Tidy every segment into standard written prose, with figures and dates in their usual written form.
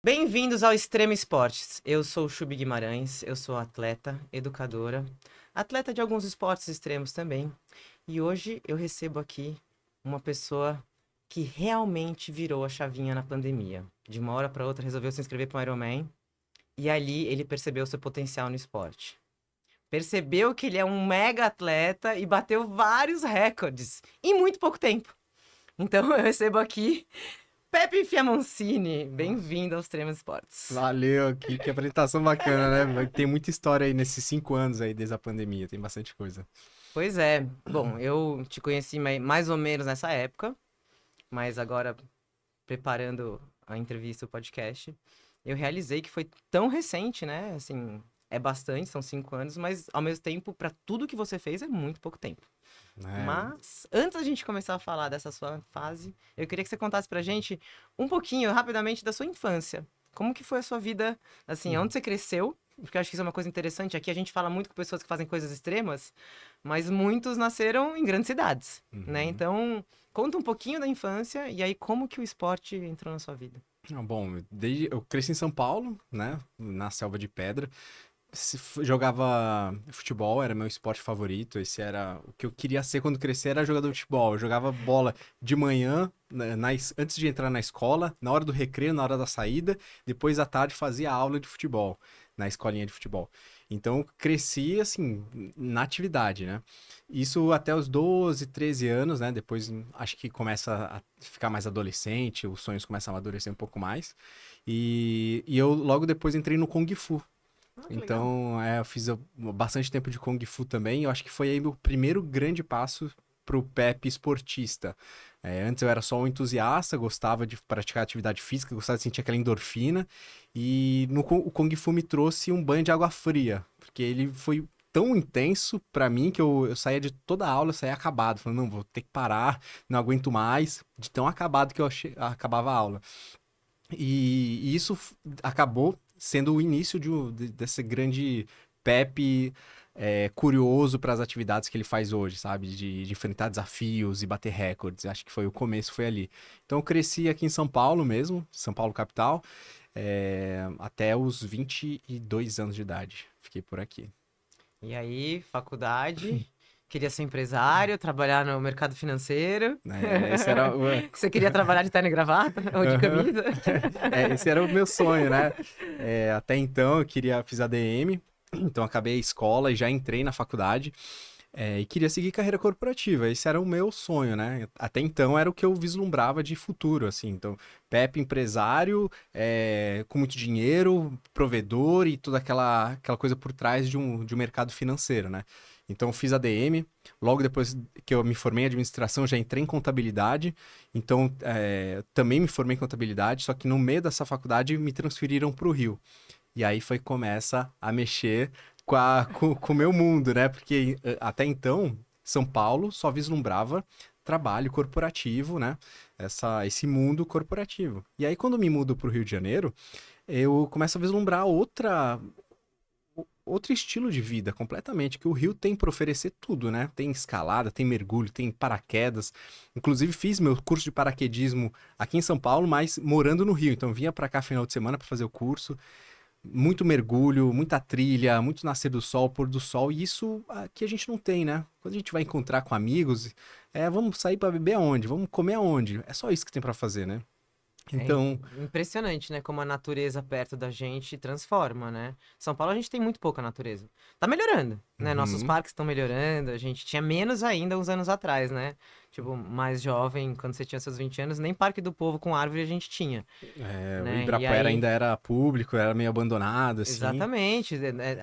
Bem-vindos ao Extremo Esportes. Eu sou Chubi Guimarães, eu sou atleta, educadora, atleta de alguns esportes extremos também. E hoje eu recebo aqui uma pessoa que realmente virou a chavinha na pandemia. De uma hora para outra resolveu se inscrever para o Ironman e ali ele percebeu seu potencial no esporte. Percebeu que ele é um mega atleta e bateu vários recordes em muito pouco tempo. Então eu recebo aqui Pepe Fiamoncini, bem-vindo aos Extremos Esportes. Valeu, que apresentação bacana, né? Tem muita história aí nesses 5 anos aí desde a pandemia, tem bastante coisa. Pois é, bom, eu te conheci mais ou menos nessa época, mas agora, preparando a entrevista, o podcast, eu realizei que foi tão recente, né? Assim, é bastante, são 5 anos, mas ao mesmo tempo, para tudo que você fez, é muito pouco tempo. É, Mas, antes da gente começar a falar dessa sua fase, eu queria que você contasse pra gente um pouquinho, rapidamente, da sua infância. Como que foi a sua vida, assim, onde você cresceu? Porque eu acho que isso é uma coisa interessante. Aqui a gente fala muito com pessoas que fazem coisas extremas, mas muitos nasceram em grandes cidades, né? uhum. Então, conta um pouquinho da infância e aí como que o esporte entrou na sua vida. Bom, eu cresci em São Paulo, né? Na Selva de Pedra. Jogava futebol, era meu esporte favorito. Esse era o que eu queria ser quando crescer, era jogador de futebol. Eu jogava bola de manhã, antes de entrar na escola, na hora do recreio, na hora da saída. Depois à tarde fazia aula de futebol, na escolinha de futebol. Então eu cresci assim, na atividade, né? Isso até os 12, 13 anos, né? Depois acho que começa a ficar mais adolescente, os sonhos começam a amadurecer um pouco mais. E eu logo depois entrei no Kung Fu. Ah, que legal. Então, eu fiz bastante tempo de Kung Fu também. Eu acho que foi aí meu primeiro grande passo pro Pepe esportista. Antes eu era só um entusiasta, gostava de praticar atividade física, gostava de sentir aquela endorfina. E o Kung Fu me trouxe um banho de água fria, porque ele foi tão intenso pra mim que eu saía de toda a aula, eu saía acabado, falando, não, vou ter que parar, não aguento mais, de tão acabado que acabava a aula. E isso acabou sendo o início desse grande Pepe curioso para as atividades que ele faz hoje, sabe? De enfrentar desafios e bater recordes. Acho que foi o começo, foi ali. Então eu cresci aqui em São Paulo mesmo, São Paulo capital, até os 22 anos de idade. Fiquei por aqui. E aí, faculdade, queria ser empresário, trabalhar no mercado financeiro. Esse era Você queria trabalhar de terno e gravata ou de Aham. camisa? Esse era o meu sonho, né? Até então eu fiz ADM, então acabei a escola e já entrei na faculdade, e queria seguir carreira corporativa. Esse era o meu sonho, né? Até então era o que eu vislumbrava de futuro, assim. Então, Pepe empresário, com muito dinheiro, provedor e toda aquela coisa por trás de um mercado financeiro, né? Então, eu fiz ADM. Logo depois que eu me formei em administração, já entrei em contabilidade. Então, também me formei em contabilidade, só que no meio dessa faculdade me transferiram para o Rio. E aí foi que começa a mexer com o meu mundo, né? Porque até então, São Paulo só vislumbrava trabalho corporativo, né? Esse mundo corporativo. E aí, quando eu me mudo para o Rio de Janeiro, eu começo a vislumbrar outro estilo de vida completamente, que o Rio tem para oferecer tudo, né? Tem escalada, tem mergulho, tem paraquedas. Inclusive fiz meu curso de paraquedismo aqui em São Paulo, mas morando no Rio. Então vinha para cá final de semana para fazer o curso. Muito mergulho, muita trilha, muito nascer do sol, pôr do sol, e isso aqui a gente não tem, né? Quando a gente vai encontrar com amigos, vamos sair para beber aonde? Vamos comer aonde? É só isso que tem para fazer, né? É Então, impressionante, né? Como a natureza perto da gente transforma, né? São Paulo a gente tem muito pouca natureza. Tá melhorando, né? Nossos uhum. parques estão melhorando. A gente tinha menos ainda uns anos atrás, né? Tipo, mais jovem, quando você tinha seus 20 anos, nem Parque do Povo com árvore a gente tinha, O né? E Ibirapuera aí, ainda era público, era meio abandonado, assim. exatamente.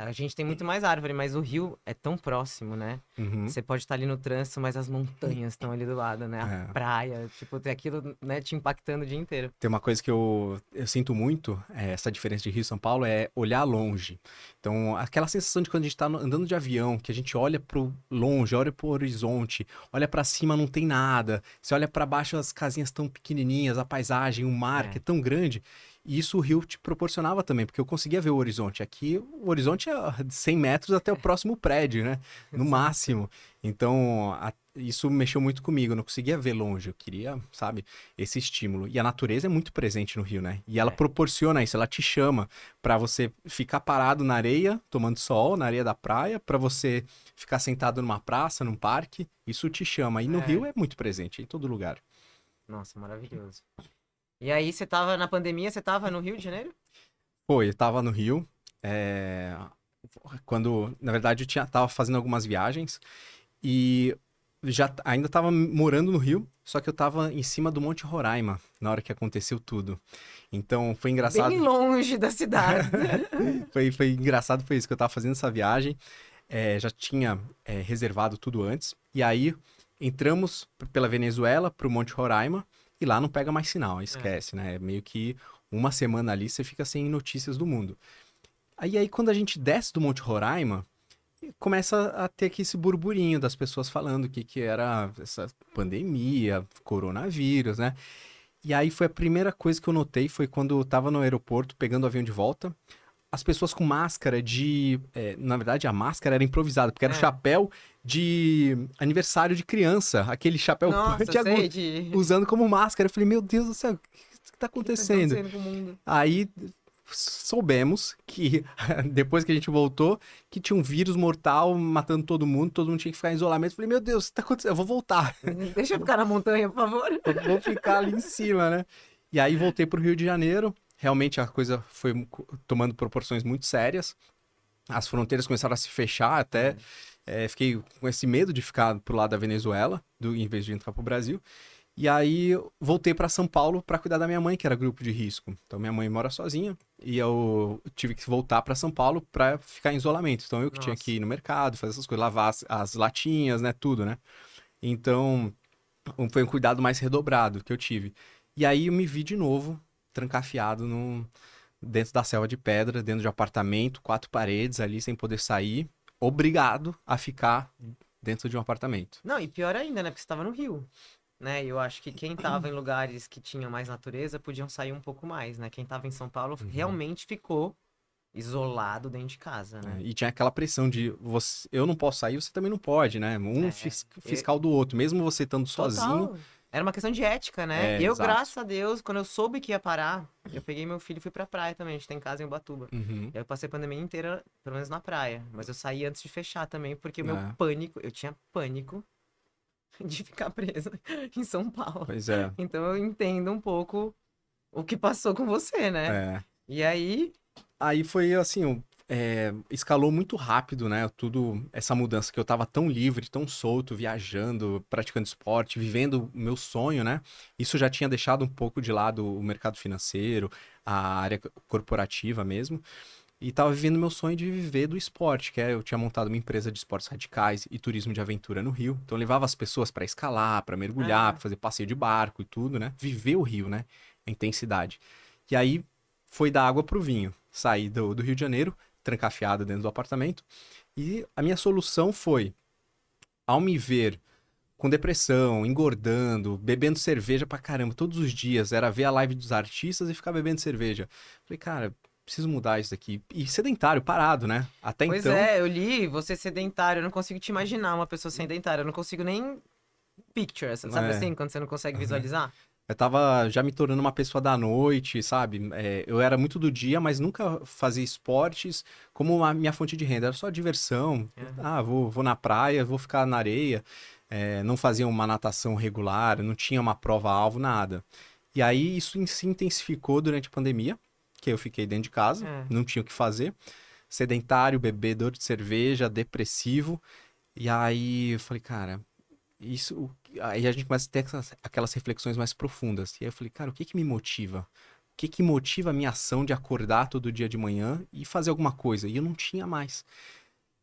A gente tem muito mais árvore, mas o rio é tão próximo, né? Uhum. Você pode estar ali no trânsito, mas as montanhas estão ali do lado, né? A É. praia, tipo, tem aquilo, né, te impactando o dia inteiro. Tem uma coisa que eu sinto muito, essa diferença de Rio e São Paulo, é olhar longe. Então, aquela sensação de quando a gente tá andando de avião, que a gente olha pro longe, olha pro horizonte, olha pra cima, não tem nada. Você olha pra baixo, as casinhas tão pequenininhas, a paisagem, o mar, que É. é tão grande. E isso o Rio te proporcionava também, porque eu conseguia ver o horizonte. Aqui, o horizonte é 100 metros até o próximo prédio, né? No Exato. máximo. Então, isso mexeu muito comigo. Eu não conseguia ver longe. Eu queria, sabe, esse estímulo. E a natureza é muito presente no Rio, né? E ela É. proporciona isso. Ela te chama para você ficar parado na areia, tomando sol, na areia da praia, para você ficar sentado numa praça, num parque. Isso te chama. E no É. Rio é muito presente, em todo lugar. Nossa, maravilhoso. E aí, você tava na pandemia, você tava no Rio de Janeiro? Foi, eu tava no Rio, é, quando, na verdade, tava fazendo algumas viagens e ainda tava morando no Rio, só que eu tava em cima do Monte Roraima na hora que aconteceu tudo. Então, foi Bem engraçado. longe da cidade. Foi engraçado, foi isso, que eu tava fazendo essa viagem, já tinha reservado tudo antes, e aí entramos pela Venezuela pro Monte Roraima, e lá não pega mais sinal, É. esquece, né? É meio que uma semana ali você fica sem notícias do mundo. Aí quando a gente desce do Monte Roraima, começa a ter aqui esse burburinho das pessoas falando que era essa pandemia, coronavírus, né? E aí foi a primeira coisa que eu notei, foi quando eu tava no aeroporto pegando o avião de volta, as pessoas com máscara na verdade, a máscara era improvisada, porque era o É. chapéu de aniversário de criança, aquele chapéu Nossa, de sei de... usando como máscara. Eu falei, meu Deus do céu, o que tá O que tá acontecendo? acontecendo com o mundo? Aí soubemos que, depois que a gente voltou, que tinha um vírus mortal matando todo mundo tinha que ficar em isolamento. Eu falei, meu Deus, o que tá acontecendo? Eu vou voltar, Deixa eu ficar na montanha, por favor. eu vou ficar ali em cima, né? E aí voltei pro Rio de Janeiro. Realmente a coisa foi tomando proporções muito sérias. As fronteiras começaram a se fechar, até fiquei com esse medo de ficar pro lado da Venezuela, em vez de entrar pro Brasil. E aí voltei para São Paulo para cuidar da minha mãe, que era grupo de risco. Então minha mãe mora sozinha e eu tive que voltar para São Paulo para ficar em isolamento. Então eu que tinha que Nossa. ir no mercado, fazer essas coisas, lavar as latinhas, né, tudo, né? Então foi um cuidado mais redobrado que eu tive. E aí eu me vi de novo trancafiado dentro da selva de pedra, dentro de um apartamento, quatro paredes ali sem poder sair, obrigado a ficar dentro de um apartamento. Não, e pior ainda, né? Porque você tava no Rio, né? E eu acho que quem tava em lugares que tinham mais natureza podiam sair um pouco mais, né? Quem tava em São Paulo Uhum. realmente ficou isolado dentro de casa, né? E tinha aquela pressão de eu não posso sair, você também não pode, né? Um É, fiscal do outro, mesmo você estando sozinho. total. Era uma questão de ética, né? É, Eu, exato. graças a Deus, quando eu soube que ia parar, eu peguei meu filho e fui pra praia também. A gente tem casa em Ubatuba. Uhum. E aí eu passei a pandemia inteira, pelo menos na praia. Mas eu saí antes de fechar também, porque o meu É, pânico, eu tinha pânico de ficar preso em São Paulo. pois é. Então eu entendo um pouco o que passou com você, né? É. E aí, Aí foi assim, escalou muito rápido, né? Tudo, essa mudança que eu tava tão livre, tão solto, viajando, praticando esporte, vivendo o meu sonho, né? Isso já tinha deixado um pouco de lado o mercado financeiro, a área corporativa mesmo. E tava vivendo meu sonho de viver do esporte, eu tinha montado uma empresa de esportes radicais e turismo de aventura no Rio. Então eu levava as pessoas para escalar, para mergulhar, ah, para fazer passeio de barco e tudo, né? Viver o Rio, né? A intensidade. E aí foi da água pro vinho. Saí do Rio de Janeiro, trancafiado dentro do apartamento. E a minha solução foi, ao me ver com depressão, engordando, bebendo cerveja pra caramba todos os dias, era ver a live dos artistas e ficar bebendo cerveja. Falei, cara, preciso mudar isso daqui. E sedentário, parado, né? Até pois então, é, eu li você sedentário, eu não consigo te imaginar uma pessoa sedentária, eu não consigo nem picture, sabe é, assim, quando você não consegue visualizar? eu tava já me tornando uma pessoa da noite, sabe? Eu era muito do dia, mas nunca fazia esportes como a minha fonte de renda. Era só diversão. Aham. Ah, vou na praia, vou ficar na areia. Não fazia uma natação regular, não tinha uma prova-alvo, nada. E aí isso se intensificou durante a pandemia, que eu fiquei dentro de casa, É. não tinha o que fazer. Sedentário, bebedor de cerveja, depressivo. E aí eu falei, cara, isso. Aí a gente começa a ter aquelas reflexões mais profundas. E aí eu falei, cara, o que que me motiva? O que que motiva a minha ação de acordar todo dia de manhã e fazer alguma coisa? E eu não tinha mais.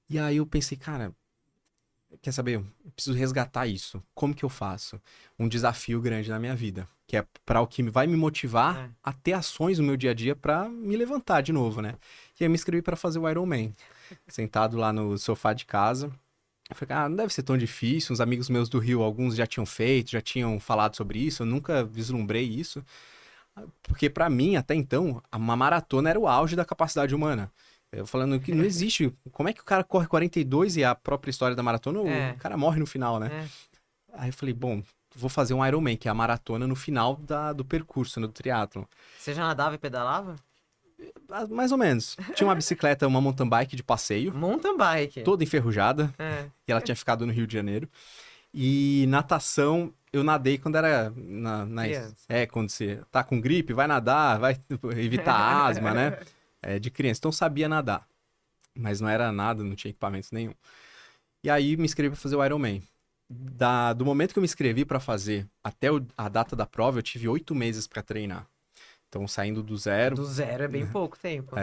E aí eu pensei, cara, quer saber? Eu preciso resgatar isso. Como que eu faço? Um desafio grande na minha vida, que é para o que vai me motivar É. a ter ações no meu dia a dia para me levantar de novo, né? E aí eu me inscrevi para fazer o Ironman, sentado lá no sofá de casa. Eu falei, não deve ser tão difícil. Uns amigos meus do Rio, alguns já tinham feito, já tinham falado sobre isso. Eu nunca vislumbrei isso. Porque pra mim, até então, uma maratona era o auge da capacidade humana. Eu falando que não existe. Como é que o cara corre 42 e a própria história da maratona, o É, cara morre no final, né? é. Aí eu falei, bom, vou fazer um Ironman, que é a maratona no final do percurso, né, do triatlon. Você já nadava e pedalava? Mais ou menos. Tinha uma bicicleta, uma mountain bike de passeio, Mountain bike. toda enferrujada, É. e ela tinha ficado no Rio de Janeiro. E natação, eu nadei quando era Criança. quando você tá com gripe, vai nadar, vai evitar asma, né? De criança. Então sabia nadar. Mas não era nada, não tinha equipamento nenhum. E aí me inscrevi pra fazer o Ironman. Do momento que eu me inscrevi pra fazer até a data da prova, eu tive 8 meses pra treinar. Então, saindo do zero. Do zero é bem pouco tempo.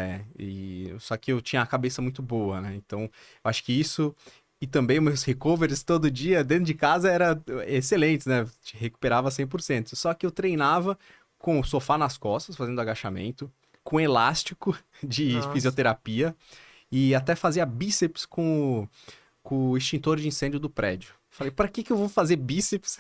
Só que eu tinha a cabeça muito boa, né? Então, eu acho que isso. E também meus recovers todo dia dentro de casa era excelentes, né? Te recuperava 100%. Só que eu treinava com o sofá nas costas, fazendo agachamento, com elástico de Nossa. fisioterapia e até fazia bíceps com o extintor de incêndio do prédio. Falei, pra que eu vou fazer bíceps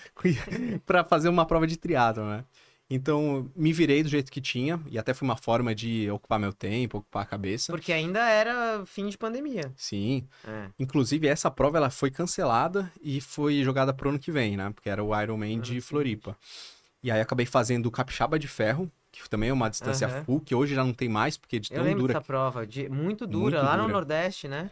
pra fazer uma prova de triatlon, né? Então, me virei do jeito que tinha, e até foi uma forma de ocupar meu tempo, ocupar a cabeça. Porque ainda era fim de pandemia. Sim. É. Inclusive, essa prova ela foi cancelada e foi jogada pro ano que vem, né? Porque era o Ironman Ano de seguinte. Floripa. E aí acabei fazendo o Capixaba de Ferro, que também é uma distância Aham. full, que hoje já não tem mais, porque de Eu tão lembro dura dessa prova, muito dura, muito lá no dura. Nordeste, né?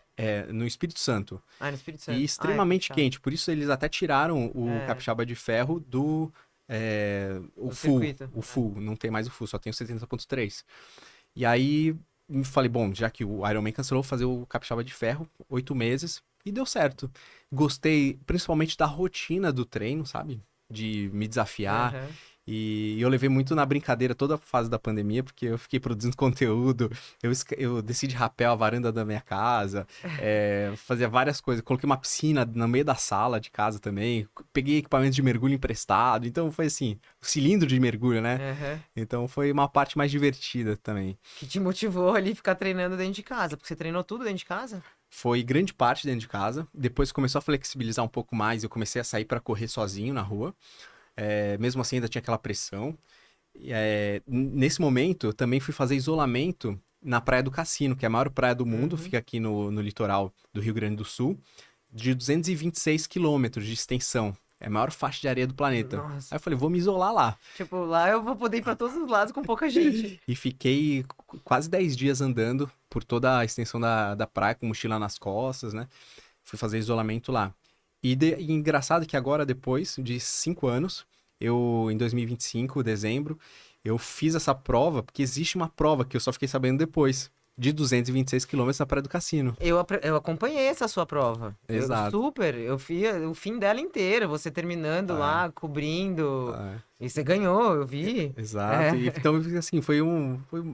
No Espírito Santo. Ah, no Espírito E Santo. extremamente Capixaba. quente. Por isso eles até tiraram o É. Capixaba de Ferro o Do full. circuito. O full. Não tem mais o full, só tem o 70.3. E aí me falei, bom, já que o Ironman cancelou, vou fazer o Capixaba de Ferro, 8 meses. E deu certo. Gostei principalmente da rotina do treino, sabe? De me desafiar. Aham. E eu levei muito na brincadeira toda a fase da pandemia, porque eu fiquei produzindo conteúdo, eu desci de rapel a varanda da minha casa, fazia várias coisas. Coloquei uma piscina no meio da sala de casa também, peguei equipamento de mergulho emprestado, então foi assim, o cilindro de mergulho, né? Aham. Então foi uma parte mais divertida também. Que te motivou ali ficar treinando dentro de casa, porque você treinou tudo dentro de casa? Foi grande parte dentro de casa, depois começou a flexibilizar um pouco mais, eu comecei a sair para correr sozinho na rua. Mesmo assim, ainda tinha aquela pressão. Nesse momento, eu também fui fazer isolamento na Praia do Cassino, que é a maior praia do mundo, Uhum. fica aqui no litoral do Rio Grande do Sul, de 226 quilômetros de extensão. É a maior faixa de areia do planeta. Nossa. Aí eu falei, vou me isolar lá. Tipo, lá eu vou poder ir pra todos os lados com pouca gente. E fiquei quase 10 dias andando por toda a extensão da praia, com mochila nas costas, né? Fui fazer isolamento lá. E engraçado que agora, depois de 5 anos, em 2025, dezembro, eu fiz essa prova, porque existe uma prova que eu só fiquei sabendo depois, de 226 quilômetros na Praia do Cassino. Eu acompanhei essa sua prova. Exato. Eu vi o fim dela inteiro, você terminando É, lá, cobrindo. é, E você ganhou, eu vi. exato. É. E, então, assim, foi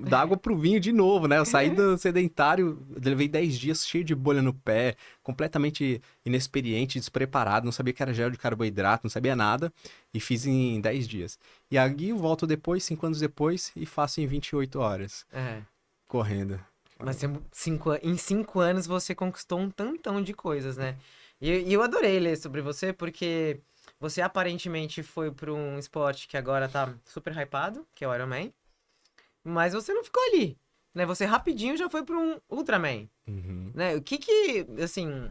da água pro vinho de novo, né? Eu saí do sedentário, levei 10 dias cheio de bolha no pé, completamente inexperiente, despreparado, não sabia que era gel de carboidrato, não sabia nada, e fiz em 10 dias. E aí eu volto depois, 5 anos depois, e faço em 28 horas, É. correndo. Mas em 5 anos você conquistou um tantão de coisas, né? E eu adorei ler sobre você, porque você aparentemente foi para um esporte que agora tá super hypado, que é o Ironman. Mas você não ficou ali, né? Você rapidinho já foi para um Ultraman, Uhum. né? Assim,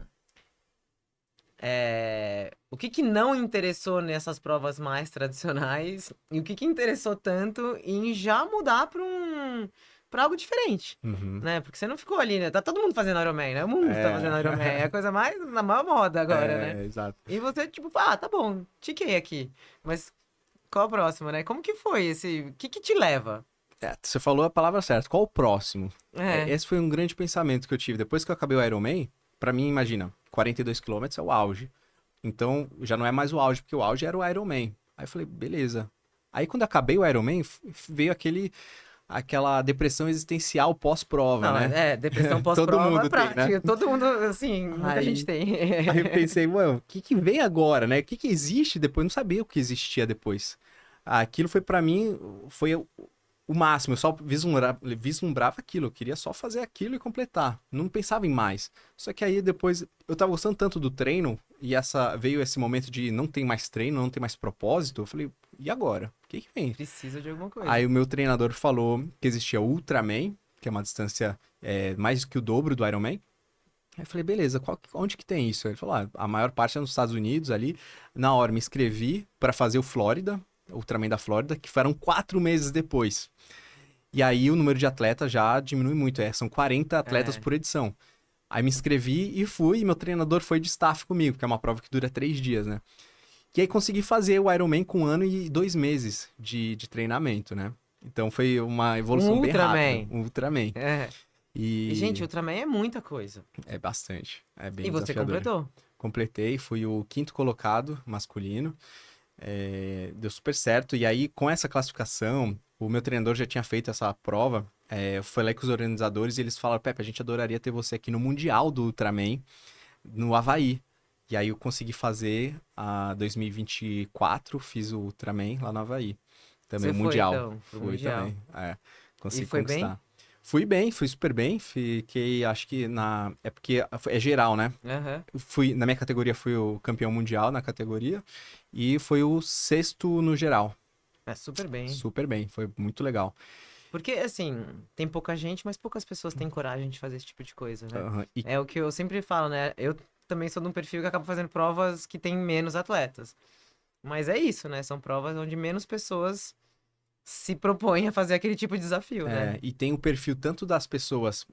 o que não interessou nessas provas mais tradicionais e o que interessou tanto em já mudar para algo diferente, Uhum. né? Porque você não ficou ali, né? Tá todo mundo fazendo Ironman, né? O mundo tá fazendo Ironman, é a coisa mais na maior moda agora, né? Exato. E você tipo, tá bom, tiquei aqui, mas qual a próxima, né? Como que foi o que te leva? Você falou a palavra certa. Qual o próximo? É, Esse foi um grande pensamento que eu tive. Depois que eu acabei o Ironman, pra mim, imagina, 42 quilômetros é o auge. Então, já não é mais o auge, porque o auge era o Ironman. Aí eu falei, beleza. Aí quando eu acabei o Ironman, veio aquela depressão existencial pós-prova, não, né? depressão Todo pós-prova mundo é tem, né? prática. Todo mundo, assim, muita gente Aí, tem. aí eu pensei, mano, o que vem agora, né? O que existe depois? Eu não sabia o que existia depois. Aquilo foi pra mim, foi o máximo. Eu só vislumbrava aquilo. Eu queria só fazer aquilo e completar. Não pensava em mais. Só que aí depois, eu tava gostando tanto do treino e veio esse momento de não tem mais treino, não tem mais propósito. Eu falei, e agora? O que vem? Precisa de alguma coisa. Aí o meu treinador falou que existia o Ultraman, que é uma distância mais que o dobro do Ironman. Aí eu falei, beleza, onde que tem isso? Ele falou, a maior parte é nos Estados Unidos ali. Na hora, me inscrevi para fazer o Flórida, o Ultraman da Flórida, que foram 4 meses depois. E aí o número de atletas já diminui muito, são 40 atletas por edição. Aí me inscrevi e fui, e meu treinador foi de staff comigo, que é uma prova que dura 3 dias, né? E aí consegui fazer o Ironman com 1 ano e 2 meses de treinamento, né? Então foi uma evolução bem rápida. Um Ultraman. É. E, gente, Ultraman é muita coisa. É bastante. É bem E você desafiador. completou? Completei, fui o 5º colocado masculino. Deu super certo. E aí, com essa classificação, o meu treinador já tinha feito essa prova. Foi lá com os organizadores e eles falaram, Pepe, a gente adoraria ter você aqui no Mundial do Ultraman, no Havaí. E aí eu consegui fazer a 2024, fiz o Ultraman lá no Havaí. Também Você o Mundial. Foi, então, pro Fui Mundial. também. Consegui E foi conquistar. bem? Fui bem, fui super bem. Fiquei, acho que É porque é geral, né? Na minha categoria, fui o campeão mundial na categoria. E foi o 6º no geral. É super bem. Super bem, foi muito legal. Porque, assim, tem pouca gente, mas poucas pessoas têm coragem de fazer esse tipo de coisa, né? É o que eu sempre falo, né? Eu também sou de um perfil que acaba fazendo provas que tem menos atletas. Mas é isso, né? São provas onde menos pessoas se propõem a fazer aquele tipo de desafio, né? E tem o perfil tanto das pessoas...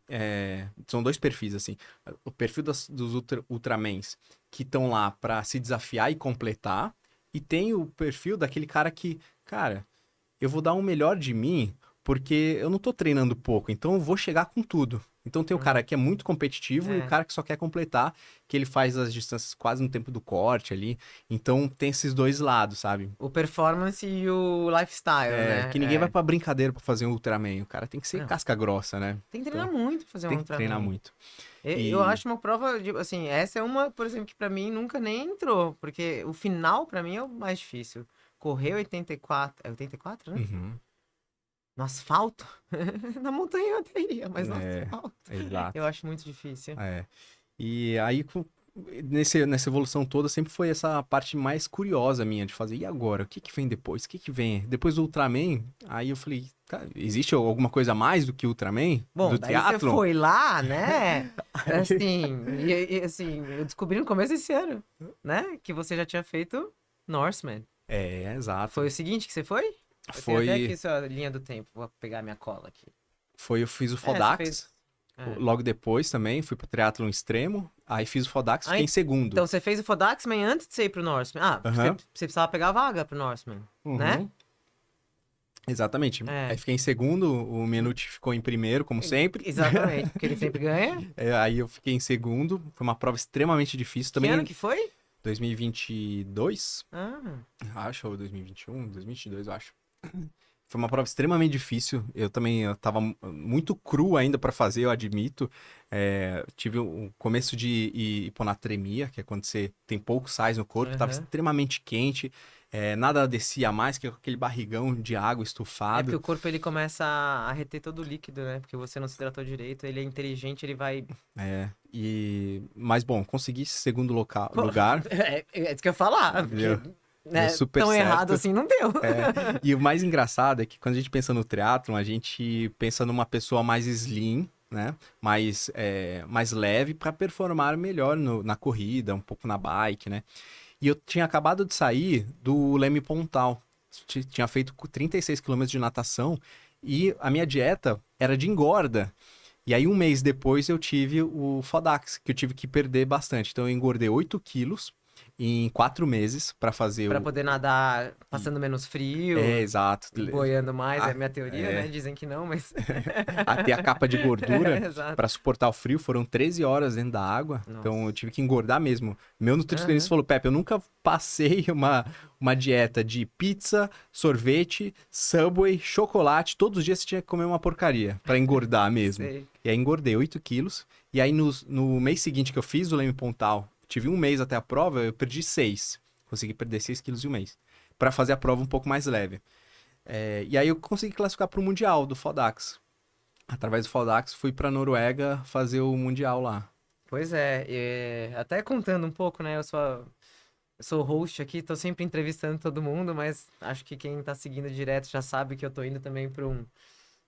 são 2 perfis, assim. O perfil dos Ultramans que estão lá pra se desafiar e completar. E tem o perfil daquele cara que, cara, eu vou dar o melhor de mim porque eu não tô treinando pouco, então eu vou chegar com tudo. Então tem o cara que é muito competitivo e o cara que só quer completar, que ele faz as distâncias quase no tempo do corte ali. Então tem esses 2 lados, sabe? O performance e o lifestyle, né? Que ninguém vai pra brincadeira pra fazer um Ultraman. O cara tem que ser Não. casca grossa, né? Tem que treinar muito pra fazer um Tem que Ultraman. treinar muito. Eu acho uma prova, assim, essa é uma, por exemplo, que pra mim nunca nem entrou, porque o final pra mim é o mais difícil. Correr 84, é 84, né? Uhum. No asfalto? Na montanha eu até iria, mas no asfalto. Exato. Eu acho muito difícil. E aí, nessa evolução toda, sempre foi essa parte mais curiosa minha de fazer. E agora? O que vem depois? O que vem? Depois do Ultraman, aí eu falei, cara, existe alguma coisa a mais do que Ultraman? Bom, do daí triatlon? você foi lá, né? Assim, assim, eu descobri no começo desse ano, né? Que você já tinha feito Norseman. Exato. Foi o seguinte que você foi? Eu tenho até aqui sua linha do tempo. Vou pegar minha cola aqui. Eu fiz o Fodax. Logo depois também, fui pro triatlon extremo. Aí fiz o Fodax, fiquei em segundo. Então você fez o Fodax, mas antes de você ir pro Norseman. Você precisava pegar a vaga pro Norseman, né? Exatamente. Aí fiquei em segundo, o Menuti ficou em primeiro, como sempre. Exatamente, porque ele sempre ganha. Aí eu fiquei em segundo. Foi uma prova extremamente difícil também. Que ano que foi? 2022. Acho, ou 2021, 2022, eu acho. Foi uma prova extremamente difícil. Eu tava muito cru ainda para fazer, eu admito. Tive um começo de hiponatremia, que é quando você tem pouco sais no corpo, tava extremamente quente. Nada descia mais, que aquele barrigão de água estufado. Porque o corpo ele começa a reter todo o líquido, né? Porque você não se hidratou direito, ele é inteligente, ele vai... Mas bom, consegui esse segundo lugar. É isso que eu ia falar. Porque, né, super tão certo. errado assim não deu. E o mais engraçado é que quando a gente pensa no triatlon, a gente pensa numa pessoa mais slim, né? Mais leve para performar melhor na corrida, um pouco na bike, né? E eu tinha acabado de sair do Leme Pontal. Tinha feito 36 km de natação e a minha dieta era de engorda. E aí, um mês depois, eu tive o Fodax, que eu tive que perder bastante. Então, eu engordei 8 quilos em 4 meses para fazer Pra poder nadar passando menos frio. Exato. Boiando mais, é a minha teoria, né? Dizem que não, mas... Até a capa de gordura, Exato. para suportar o frio, foram 13 horas dentro da água. Nossa. Então, eu tive que engordar mesmo. Meu nutricionista falou, Pepe, eu nunca passei uma dieta de pizza, sorvete, Subway, chocolate. Todos os dias você tinha que comer uma porcaria para engordar mesmo. Sei. E aí, engordei 8 quilos. E aí, no mês seguinte que eu fiz o Leme Pontal, tive um mês até a prova, eu perdi 6. Consegui perder 6 quilos em um mês. Para fazer a prova um pouco mais leve. E aí eu consegui classificar para o Mundial do Fodax. Através do Fodax, fui para Noruega fazer o Mundial lá. Pois é, até contando um pouco, né? sou host aqui, tô sempre entrevistando todo mundo, mas acho que quem tá seguindo direto já sabe que eu tô indo também pra um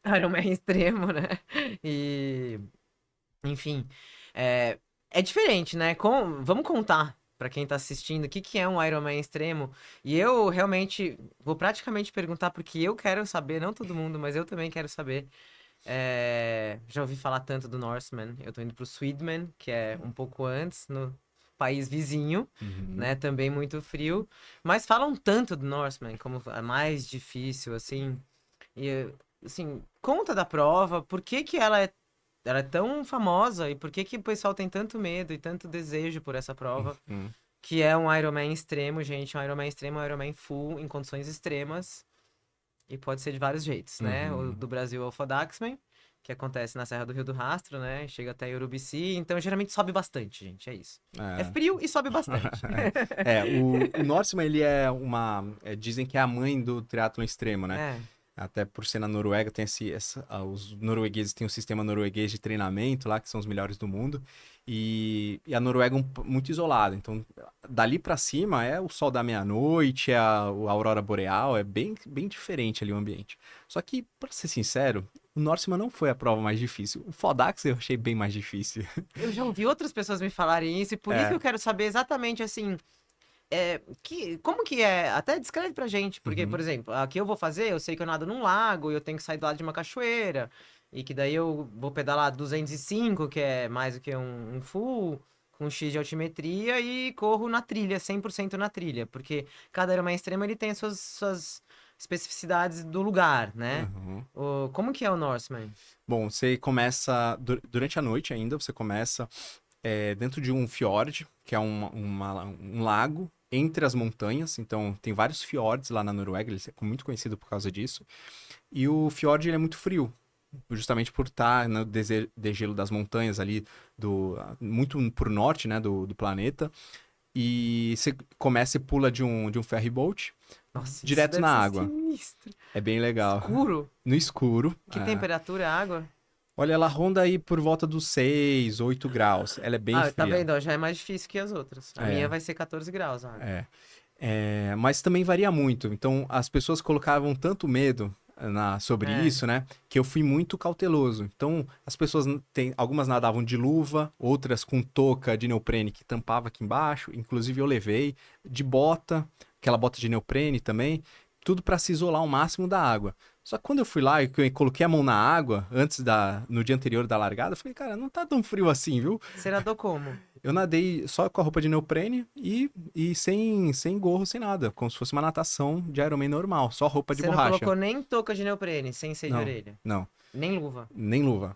Ironman extremo, né? E, enfim, é, é diferente, né? Vamos contar pra quem tá assistindo o que que é um Ironman extremo. E eu realmente vou praticamente perguntar porque eu quero saber, não todo mundo, mas eu também quero saber. Já ouvi falar tanto do Norseman. Eu tô indo pro Swedman, que é um pouco antes, no país vizinho, Uhum. né? Também muito frio. Mas falam tanto do Norseman como é mais difícil, assim. E, assim, conta da prova, por que que ela é tão famosa e por que que o pessoal tem tanto medo e tanto desejo por essa prova, Uhum. que é um Ironman extremo, gente. Um Ironman extremo é um Ironman full, em condições extremas. E pode ser de vários jeitos, né? O Uhum. do Brasil é o Fodaxman, que acontece na Serra do Rio do Rastro, né? Chega até Urubici, então geralmente sobe bastante, gente, é isso. É É. frio e sobe bastante. O Norseman, ele é dizem que é a mãe do triatlon extremo, né? É, Até por ser na Noruega, tem os noruegueses têm um sistema norueguês de treinamento lá, que são os melhores do mundo. E a Noruega é muito isolada. Então, dali pra cima é o sol da meia-noite, a aurora boreal, é bem diferente ali o ambiente. Só que, pra ser sincero, o Norseman não foi a prova mais difícil. O Fodax eu achei bem mais difícil. eu já ouvi outras pessoas me falarem isso, e por isso que É. eu quero saber exatamente, assim, como que é? Até descreve pra gente, porque, por Uhum. exemplo, aqui eu vou fazer, eu sei que eu nado num lago, e eu tenho que sair do lado de uma cachoeira, e que daí eu vou pedalar 205, que é mais do que um full, com X de altimetria, e corro na trilha, 100% na trilha, porque cada Ironman extremo ele tem as suas especificidades do lugar, né? Uhum. Como que é o Norseman? Bom, você começa durante a noite ainda, você começa dentro de um fiord, que é um lago entre as montanhas. Então, tem vários fiordes lá na Noruega, ele é muito conhecido por causa disso. E o fiord ele é muito frio, justamente por estar no degelo das montanhas ali, muito pro norte, né, do planeta. E você começa e pula de um ferry boat Nossa, isso direto deve na ser água. sinistro. É bem legal. Escuro? No escuro. Que É. temperatura é a água? Olha, ela ronda aí por volta dos 6, 8 graus. Ela é bem Ah, tá fria. vendo? Ó, já é mais difícil que as outras. A minha É, vai ser 14 graus a água. é. Mas também varia muito. Então, as pessoas colocavam tanto medo sobre É, isso, né? Que eu fui muito cauteloso. Então, as pessoas algumas nadavam de luva, outras com touca de neoprene que tampava aqui embaixo. Inclusive, eu levei de bota, aquela bota de neoprene também, tudo para se isolar ao máximo da água. Só que quando eu fui lá e que eu coloquei a mão na água, no dia anterior da largada, eu falei, cara, não tá tão frio assim, viu? você nadou como? Eu nadei só com a roupa de neoprene e sem gorro, sem nada. Como se fosse uma natação de Ironman normal, só roupa de Você não borracha. colocou nem touca de neoprene, sem ser de Não, orelha. não, Nem luva. nem luva.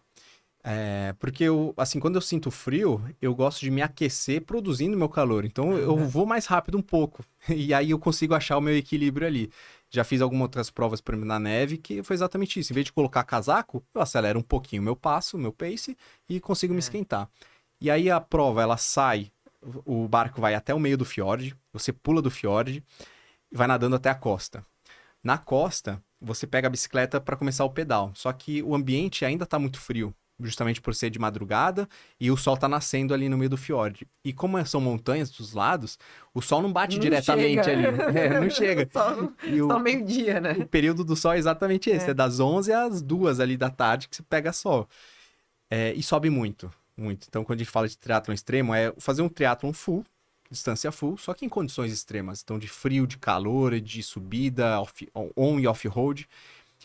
Porque assim, quando eu sinto frio, eu gosto de me aquecer produzindo meu calor. Então eu Aham. vou mais rápido um pouco. E aí eu consigo achar o meu equilíbrio ali. Já fiz algumas outras provas, por exemplo, na neve, que foi exatamente isso. Em vez de colocar casaco, eu acelero um pouquinho o meu passo, o meu pace, e consigo me É. esquentar. E aí a prova, ela sai, o barco vai até o meio do fiord, você pula do fiord e vai nadando até a costa. Na costa, você pega a bicicleta para começar o pedal. Só que o ambiente ainda está muito frio, justamente por ser de madrugada e o sol está nascendo ali no meio do fiord. E como são montanhas dos lados, o sol não bate Não chega. diretamente ali. Não chega. Só, E só o, meio-dia, o né? período do sol é exatamente esse, é É. das 11 às 2 ali da tarde que você pega sol. E sobe muito, muito. Então, quando a gente fala de triatlon extremo, é fazer um triatlon full, distância full, só que em condições extremas. Então, de frio, de calor, de subida, on e off-road.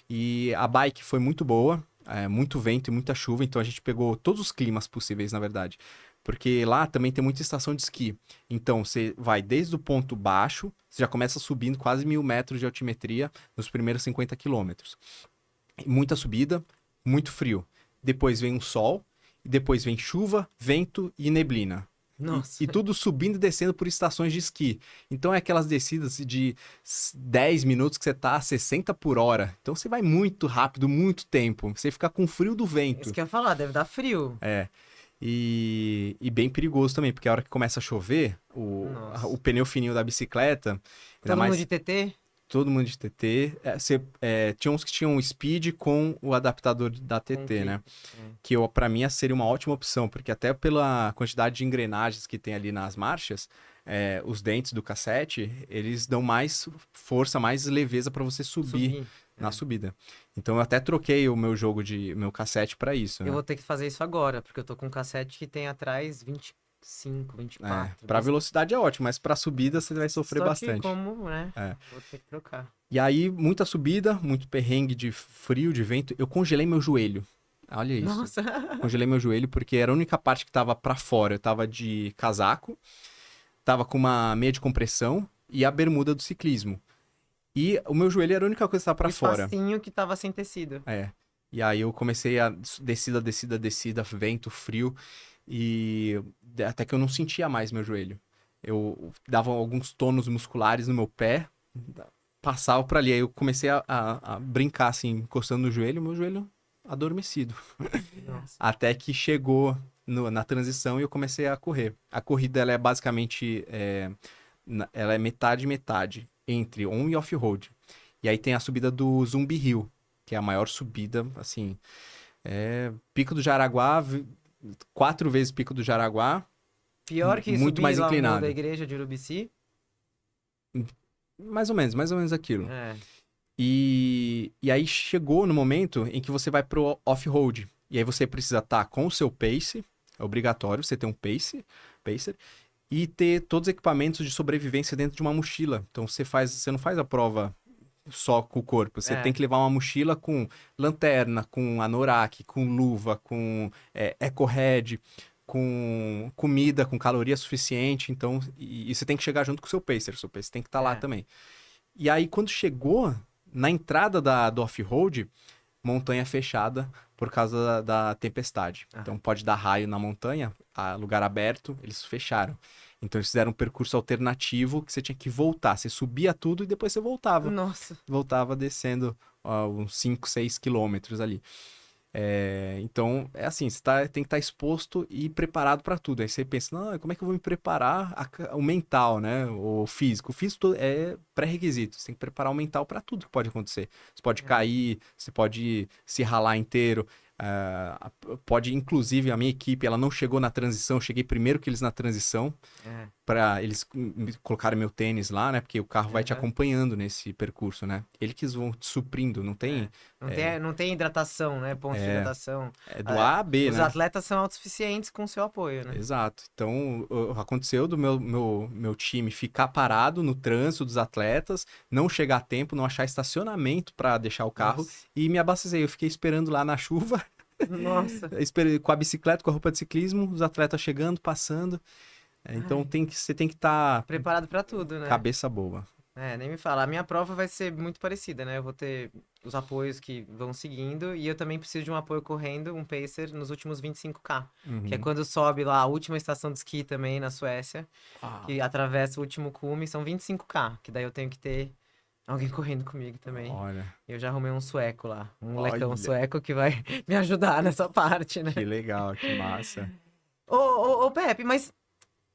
E a bike foi muito boa, muito vento e muita chuva, então a gente pegou todos os climas possíveis, na verdade. Porque lá também tem muita estação de esqui. Então, você vai desde o ponto baixo, você já começa subindo quase 1.000 metros de altimetria nos primeiros 50 quilômetros. Muita subida, muito frio. Depois vem o sol, e depois vem chuva, vento e neblina. E Nossa. tudo subindo e descendo por estações de esqui. Então é aquelas descidas de 10 minutos que você tá a 60 por hora. Então você vai muito rápido, muito tempo. Você fica com frio do Isso vento. que eu ia falar, deve dar frio. E bem perigoso também, porque a hora que começa a chover, o Nossa. pneu fininho da bicicleta, ainda Todo mundo mais de TT? todo mundo de TT, tinha uns que tinham speed com o adaptador da Com o TT, quê? né? Que para mim seria uma ótima opção, porque até pela quantidade de engrenagens que tem ali nas marchas, os dentes do cassete, eles dão mais força, mais leveza para você subir na subida. Então eu até troquei o meu cassete para isso, Eu né? vou ter que fazer isso agora, porque eu tô com um cassete que tem atrás 25, 24. Para velocidade é ótimo, mas para subida você vai sofrer Só que bastante. como, né? Vou ter que trocar. E aí, muita subida, muito perrengue de frio, de vento. Eu congelei meu joelho. Olha isso. Nossa! Congelei meu joelho porque era a única parte que tava pra fora. Eu tava de casaco, tava com uma meia de compressão e a bermuda do ciclismo. E o meu joelho era a única coisa que tava pra O fora. espacinho que tava sem tecido. E aí eu comecei a descida, descida, descida, vento, frio. E até que eu não sentia mais meu joelho. Eu dava alguns tônus musculares no meu pé, passava por ali. Aí eu comecei a brincar, assim, encostando no joelho, meu joelho adormecido. Nossa. Até que chegou na transição e eu comecei a correr. A corrida, ela é basicamente, ela é metade, metade, entre on e off-road. E aí tem a subida do Zumbi Hill, que é a maior subida, assim, Pico do Jaraguá, 4 vezes Pico do Jaraguá, Pior que muito subir mais lá o morro da inclinado. igreja de Urubici. Mais ou menos aquilo. É. E aí chegou no momento em que você vai pro off-road. E aí você precisa estar com o seu pace, é obrigatório você ter um pacer, e ter todos os equipamentos de sobrevivência dentro de uma mochila. Então você não faz a prova só com o corpo, você tem que levar uma mochila com lanterna, com anorak, com luva, com eco-head, com comida, com caloria suficiente. Então, e você tem que chegar junto com o seu pacer tem que estar lá também. E aí, quando chegou na entrada do off-road, montanha fechada por causa da tempestade. Então, pode dar raio na montanha, lugar aberto, eles fecharam. Então, eles fizeram um percurso alternativo que você tinha que voltar. Você subia tudo e depois você voltava. Nossa. Voltava descendo uns 5, 6 quilômetros ali. Então, é assim, tem que estar exposto e preparado para tudo. Aí você pensa, não, como é que eu vou me preparar o mental, né? O físico. O físico é pré-requisito. Você tem que preparar o mental para tudo que pode acontecer. Você pode cair, você pode se ralar inteiro. Pode, inclusive, a minha equipe, ela não chegou na transição. Eu cheguei primeiro que eles na transição. Para eles colocarem meu tênis lá, né? Porque o carro vai te acompanhando nesse percurso, né? Eles que vão te suprindo, não tem... Não tem hidratação, né? Ponto de hidratação. É do A a B, Os né? atletas são autossuficientes com seu apoio, né? Exato. Então, aconteceu do meu time ficar parado no trânsito dos atletas, não chegar a tempo, não achar estacionamento para deixar o carro Nossa. e me abastecei. Eu fiquei esperando lá na chuva, Nossa. com a bicicleta, com a roupa de ciclismo, os atletas chegando, passando. Então, você tem que estar Preparado pra tudo, né? cabeça boa. Nem me fala. A minha prova vai ser muito parecida, né? Eu vou ter os apoios que vão seguindo e eu também preciso de um apoio correndo, um pacer nos últimos 25K. Que é quando sobe lá a última estação de esqui também na Suécia, que atravessa o último cume, são 25K, que daí eu tenho que ter alguém correndo comigo também. Olha. Eu já arrumei um sueco lá, um molecão Olha. sueco que vai me ajudar nessa parte, né? Que legal, que massa. Ô, Pepe, mas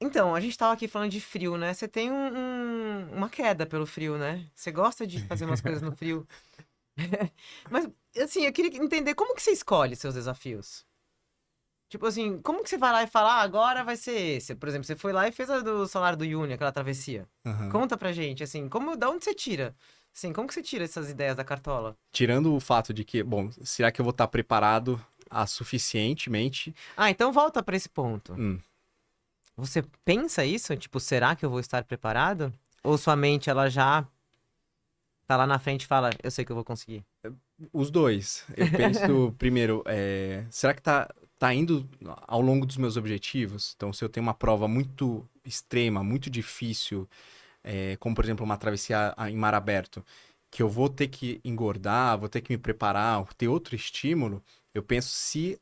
então, a gente tava aqui falando de frio, né? Você tem uma queda pelo frio, né? Você gosta de fazer umas coisas no frio. Mas, assim, eu queria entender como que você escolhe seus desafios. Tipo assim, como que você vai lá e fala, agora vai ser esse? Por exemplo, você foi lá e fez a do Salário do Uyuni, aquela travessia. Conta pra gente, assim, da onde você tira? Assim, como que você tira essas ideias da cartola? Tirando o fato de que, bom, será que eu vou estar preparado suficientemente? Então volta pra esse ponto. Você pensa isso? Tipo, será que eu vou estar preparado? Ou sua mente, ela já tá lá na frente e fala, eu sei que eu vou conseguir? Os dois. Eu penso, primeiro, será que tá indo ao longo dos meus objetivos? Então, se eu tenho uma prova muito extrema, muito difícil, como, por exemplo, uma travessia em mar aberto, que eu vou ter que engordar, vou ter que me preparar, ter outro estímulo, eu penso se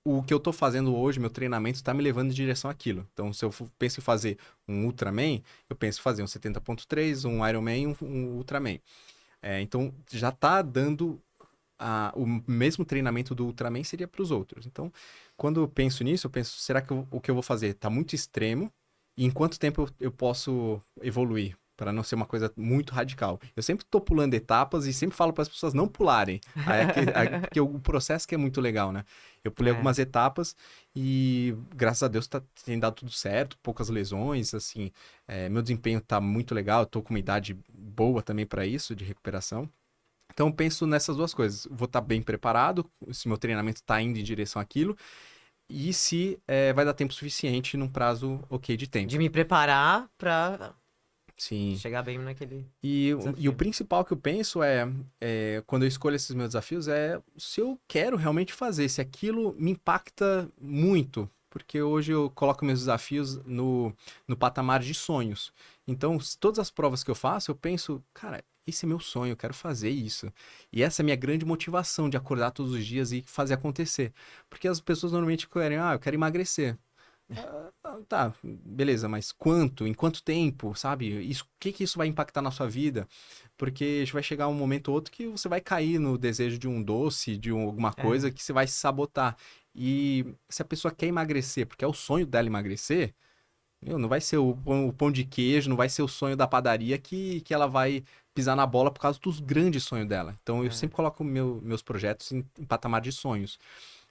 o que eu tô fazendo hoje, meu treinamento, tá me levando em direção àquilo. Então, se eu penso em fazer um Ultraman, eu penso em fazer um 70.3, um Ironman e um Ultraman. Então, já tá dando o mesmo treinamento do Ultraman seria para os outros. Então, quando eu penso nisso, eu penso, será que o que eu vou fazer tá muito extremo? E em quanto tempo eu posso evoluir? para não ser uma coisa muito radical. Eu sempre tô pulando etapas e sempre falo para as pessoas não pularem. Porque o processo que é muito legal, né? Eu pulei É. algumas etapas e, graças a Deus, tem dado tudo certo, poucas lesões, assim. Meu desempenho tá muito legal, eu tô com uma idade boa também para isso, de recuperação. Então, eu penso nessas duas coisas. Vou estar bem preparado, se meu treinamento está indo em direção àquilo, e se vai dar tempo suficiente num prazo ok de tempo. De me preparar pra Sim. chegar bem naquele E o desafio. principal que eu penso quando eu escolho esses meus desafios, é se eu quero realmente fazer, se aquilo me impacta muito. Porque hoje eu coloco meus desafios no patamar de sonhos. Então, todas as provas que eu faço, eu penso, cara, esse é meu sonho, eu quero fazer isso. E essa é a minha grande motivação de acordar todos os dias e fazer acontecer. Porque as pessoas normalmente querem, eu quero emagrecer. Tá, beleza, mas quanto? Em quanto tempo, sabe? Isso, o que que isso vai impactar na sua vida? Porque vai chegar um momento ou outro que você vai cair no desejo de um doce, alguma É. coisa que você vai se sabotar. E se a pessoa quer emagrecer, porque é o sonho dela emagrecer, não vai ser o pão de queijo, não vai ser o sonho da padaria que ela vai pisar na bola por causa dos grandes sonhos dela. Então eu É. sempre coloco meus projetos em patamar de sonhos.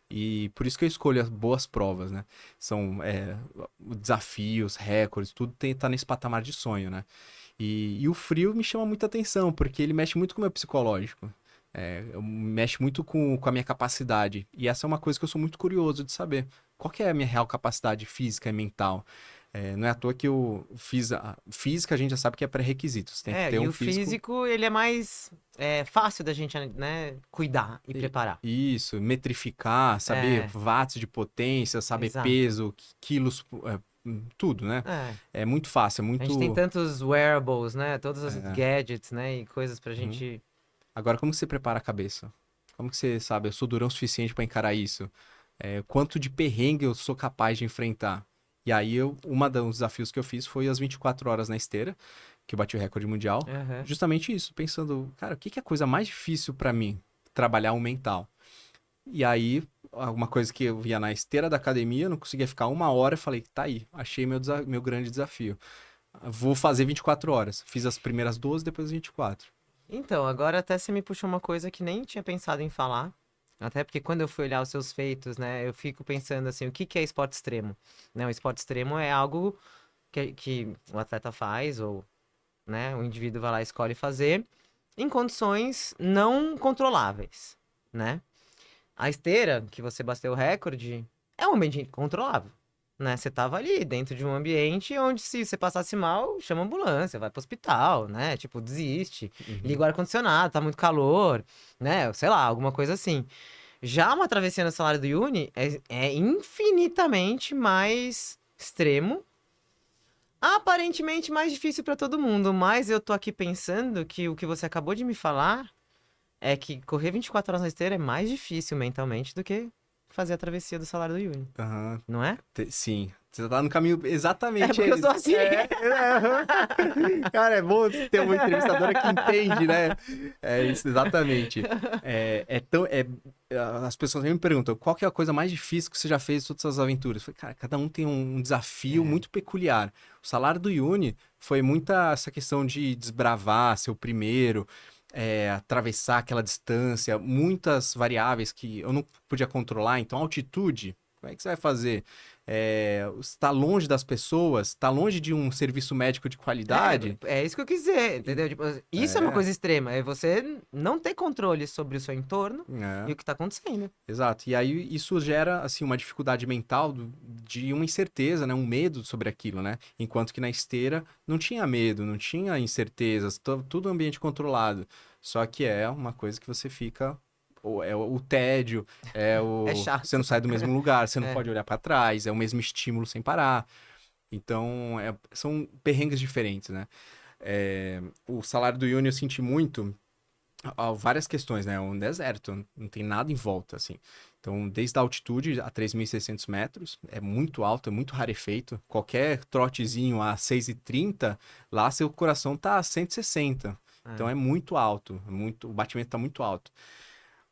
E por isso que eu escolho as boas provas, né? São desafios, recordes, tudo tá nesse patamar de sonho, né? E o frio me chama muita atenção, porque ele mexe muito com o meu psicológico. Mexe muito com a minha capacidade. E essa é uma coisa que eu sou muito curioso de saber. Qual que é a minha real capacidade física e mental? Não é à toa que eu fiz física, a gente já sabe que é pré-requisito. Você tem que ter E um o físico. físico, ele é mais fácil da gente, né, cuidar e preparar. Isso, metrificar, saber É, watts de potência, saber exato. peso, quilos, tudo, né? É. É muito fácil, é A gente tem muito. tantos wearables, né? Todos os é, gadgets, né? E coisas pra uhum. gente. Agora, como que você prepara a cabeça? Como que você sabe, eu sou durão o suficiente para encarar isso? Quanto de perrengue eu sou capaz de enfrentar? E aí, uma dos desafios que eu fiz foi as 24 horas na esteira, que eu bati o recorde mundial. Aham. Justamente isso, pensando, cara, o que que é a coisa mais difícil para mim? Trabalhar o mental. E aí, alguma coisa que eu via na esteira da academia, eu não conseguia ficar uma hora, eu falei, tá aí, achei meu grande desafio. Vou fazer 24 horas. Fiz as primeiras 12, depois 24. Então, agora até você me puxou uma coisa que nem tinha pensado em falar. Até porque quando eu fui olhar os seus feitos, né? Eu fico pensando assim, o que que é esporte extremo? Né, o esporte extremo é algo que o atleta faz, ou, né, o indivíduo vai lá e escolhe fazer, em condições não controláveis, né? A esteira, que você bateu o recorde, é um ambiente controlável, né? Você tava ali dentro de um ambiente onde se você passasse mal, chama ambulância, vai pro hospital, né? Tipo, desiste, Uhum. liga o ar-condicionado, tá muito calor, né? Sei lá, alguma coisa assim. Já uma travessia no salário do Uni é infinitamente mais extremo, aparentemente mais difícil pra todo mundo, mas eu tô aqui pensando que o que você acabou de me falar é que correr 24 horas na esteira é mais difícil mentalmente do que fazer a travessia do salário do Uni, Aham. não é? Sim, você tá no caminho É exatamente. porque eu sou assim. Aham. Cara, é bom ter uma entrevistadora que entende, né? É isso, exatamente. As pessoas sempre me perguntam qual que é a coisa mais difícil que você já fez em todas as aventuras. Eu falei, cara, cada um tem um desafio É. muito peculiar. O salário do Uni foi muita essa questão de desbravar, ser o primeiro, atravessar aquela distância, muitas variáveis que eu não podia controlar. Então, altitude, como é que você vai fazer? Está longe das pessoas, está longe de um serviço médico de qualidade. É isso que eu quis dizer, E- entendeu? Tipo, isso é uma É, coisa extrema, é você não ter controle sobre o seu entorno é, e o que tá acontecendo. exato. E aí isso gera assim uma dificuldade mental de uma incerteza, né, um medo sobre aquilo, né? Enquanto que na esteira não tinha medo, não tinha incertezas, tudo ambiente controlado. Só que é uma coisa que você fica o tédio, É você não chato. sai do mesmo lugar, você não É. pode olhar para trás, é o mesmo estímulo sem parar. Então, são perrengues diferentes, né? O salário do Uni eu senti muito várias questões, né? É um deserto, não tem nada em volta, assim. Então, desde a altitude a 3.600 metros, é muito alto, é muito rarefeito. Qualquer trotezinho a 6,30, lá seu coração tá a 160. Então, É. é muito alto, o batimento tá muito alto.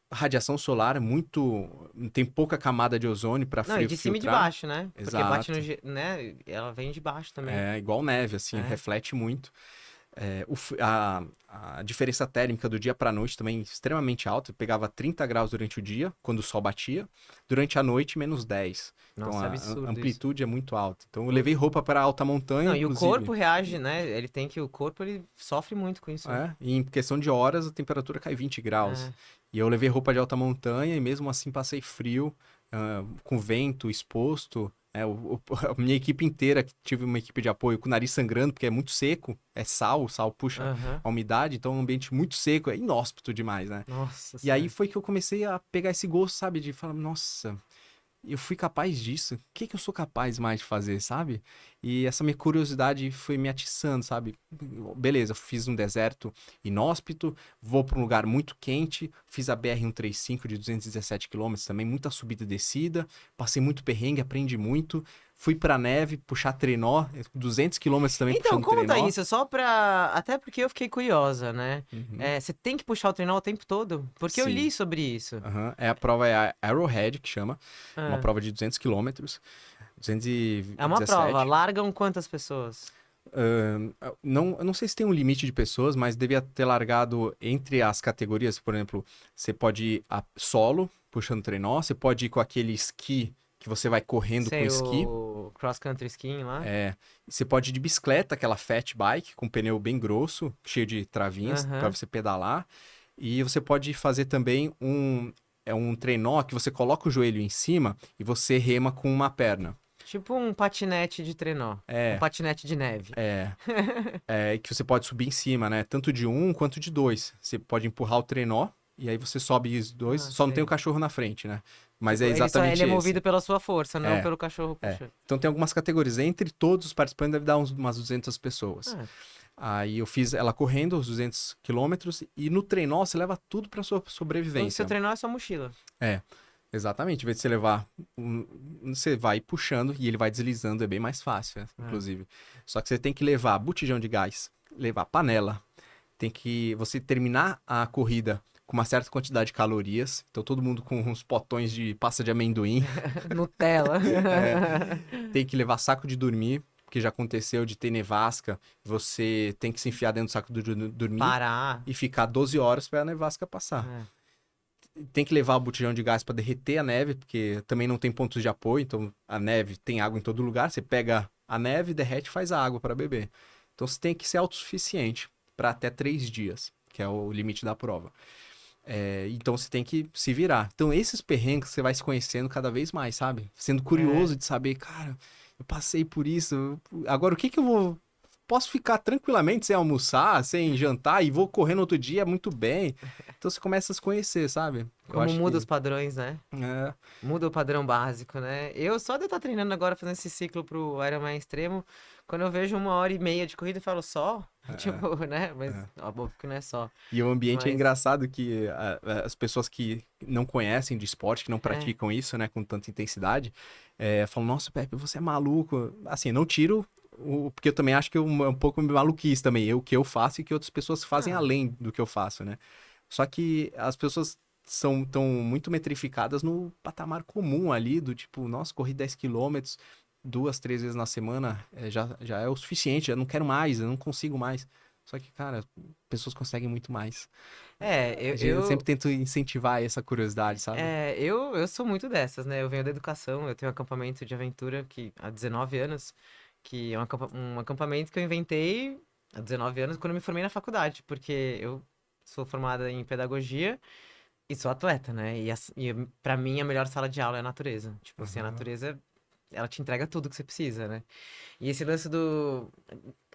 A radiação solar é muito. Tem pouca camada de ozônio para Não, e de cima e de filtrar. baixo, né? Porque bate no, Exato. né? Ela vem de baixo também. É igual neve, assim, É. reflete muito. A diferença térmica do dia para a noite também extremamente alta. Eu pegava 30 graus durante o dia, quando o sol batia. Durante a noite, -10. Então Nossa, é a absurdo isso. amplitude é muito alta. Então eu levei roupa para alta montanha, Não, e o inclusive. corpo reage, né? O corpo ele sofre muito com isso, né? E em questão de horas, a temperatura cai 20 graus. É. E eu levei roupa de alta montanha e mesmo assim passei frio, com vento exposto. A minha equipe inteira, que tive uma equipe de apoio com o nariz sangrando, porque é muito seco, é sal, o sal puxa Aham. a umidade, então é um ambiente muito seco, é inóspito demais, né? Nossa E aí senhora. foi que eu comecei a pegar esse gosto, sabe? De falar, nossa, eu fui capaz disso. O que que eu sou capaz mais de fazer, sabe? E essa minha curiosidade foi me atiçando, sabe? Beleza, eu fiz um deserto inóspito, vou para um lugar muito quente, fiz a BR-135 de 217 quilômetros também, muita subida e descida, passei muito perrengue, aprendi muito. Fui pra neve, puxar trenó, 200 quilômetros também Então, puxando como tá trenó. isso? Só pra. Até porque eu fiquei curiosa, né? Uhum. É, você tem que puxar o trenó o tempo todo? Porque eu Sim. li sobre isso. Aham. A prova é a Arrowhead, que chama, uma Ah, prova de 200 quilômetros, é uma prova. 217. Largam quantas pessoas? Não, eu não sei se tem um limite de pessoas, mas devia ter largado entre as categorias. Por exemplo, você pode ir solo, puxando trenó, você pode ir com aquele esqui que você vai correndo com Sei, esqui. o cross country skiing lá. Você pode ir de bicicleta, aquela fat bike, com pneu bem grosso, cheio de travinhas para Aham. você pedalar. E você pode fazer também um trenó que você coloca o joelho em cima e você rema com uma perna. Tipo um patinete de trenó. Um É, patinete de neve. é. Que você pode subir em cima, né? Tanto de um quanto de dois. Você pode empurrar o trenó e aí você sobe os dois. Ah, Só não tem o sei. cachorro na frente, né? Mas Tipo, é ele exatamente é esse. movido pela sua força, não É, pelo cachorro é. puxando. Então tem algumas categorias. Entre todos os participantes deve dar umas 200 pessoas. Ah, Aí eu fiz ela correndo os 200 quilômetros e no trenó você leva tudo pra sua o seu sobrevivência. trenó é sua mochila. É, exatamente. Em vez de você levar, você vai puxando e ele vai deslizando, é bem mais fácil, né, É. inclusive. Só que você tem que levar botijão de gás, levar panela, tem que você terminar a corrida com uma certa quantidade de calorias. Então todo mundo com uns potões de pasta de amendoim. Nutella. É, tem que levar saco de dormir, porque já aconteceu de ter nevasca, você tem que se enfiar dentro do saco de dormir Parar. e ficar 12 horas para a nevasca passar. É. Tem que levar o botijão de gás para derreter a neve, porque também não tem pontos de apoio, então a neve tem água em todo lugar. Você pega a neve, derrete e faz a água para beber. Então você tem que ser autossuficiente para até 3 dias, que é o limite da prova. Então você tem que se virar. Então esses perrengues você vai se conhecendo cada vez mais, sabe? Sendo curioso de saber, cara, eu passei por isso. Agora o que que eu vou. Posso ficar tranquilamente sem almoçar, sem jantar e vou correr no outro dia muito bem. Então você começa a se conhecer, sabe? Eu Como acho muda que. os padrões, né? É, Muda o padrão básico, né? Eu só de estar treinando agora, fazendo esse ciclo pro Ironman Extremo, quando eu vejo 1 hora e meia de corrida, eu falo só? Tipo, né? Mas, óbvio que não é só. E o ambiente é Mas, engraçado que as pessoas que não conhecem de esporte, que não é, praticam isso, né, com tanta intensidade, falam, nossa, Pepe, você é maluco. Assim, não tiro porque eu também acho que é um pouco maluquice também, o que eu faço e que outras pessoas fazem ah, além do que eu faço, né? Só que as pessoas tão muito metrificadas no patamar comum ali, do tipo, nossa, corri 10 quilômetros 2, 3 vezes na semana, já é o suficiente, eu não quero mais, eu não consigo mais. Só que, cara, pessoas conseguem muito mais. Eu sempre tento incentivar essa curiosidade, sabe? eu sou muito dessas, né? Eu venho da educação, eu tenho um acampamento de aventura que, há 19 anos, que é um acampamento que eu inventei há 19 anos quando eu me formei na faculdade, porque eu sou formada em pedagogia e sou atleta, né? E pra mim a melhor sala de aula é a natureza. Tipo assim, a Aham. natureza, ela te entrega tudo que você precisa, né? E esse lance do.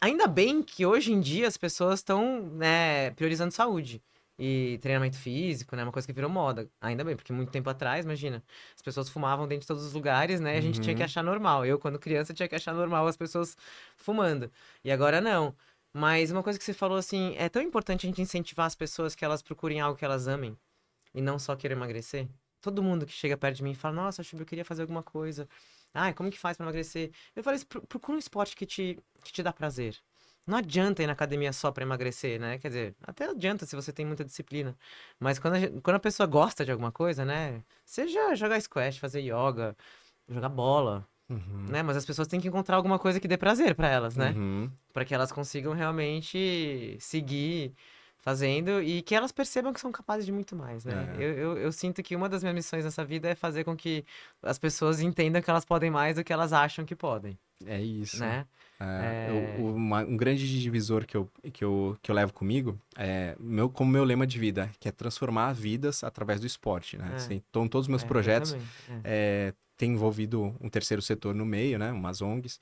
Ainda bem que hoje em dia as pessoas estão, né, priorizando saúde. E treinamento físico, né? Uma coisa que virou moda. Ainda bem, porque muito tempo atrás, imagina, as pessoas fumavam dentro de todos os lugares, né? E a gente tinha que Uhum. achar normal. Eu, quando criança, tinha que achar normal as pessoas fumando. E agora não. Mas uma coisa que você falou assim, é tão importante a gente incentivar as pessoas que elas procurem algo que elas amem e não só querer emagrecer. Todo mundo que chega perto de mim fala, nossa, Chuba, eu queria fazer alguma coisa. Ai, como que faz pra emagrecer? Eu falei, procura um esporte que te dá prazer. Não adianta ir na academia só pra emagrecer, né? Quer dizer, até adianta se você tem muita disciplina. Mas quando a pessoa gosta de alguma coisa, né? Seja jogar squash, fazer yoga, jogar bola. Uhum. né? Mas as pessoas têm que encontrar alguma coisa que dê prazer pra elas, né? Uhum. Pra que elas consigam realmente seguir fazendo e que elas percebam que são capazes de muito mais, né? É, Eu sinto que uma das minhas missões nessa vida é fazer com que as pessoas entendam que elas podem mais do que elas acham que podem, é isso. né? É... Um grande divisor que eu levo comigo como meu lema de vida, que é transformar vidas através do esporte, né? É, Assim, então, todos os meus eu projetos também. têm envolvido um terceiro setor no meio, né? Umas ONGs.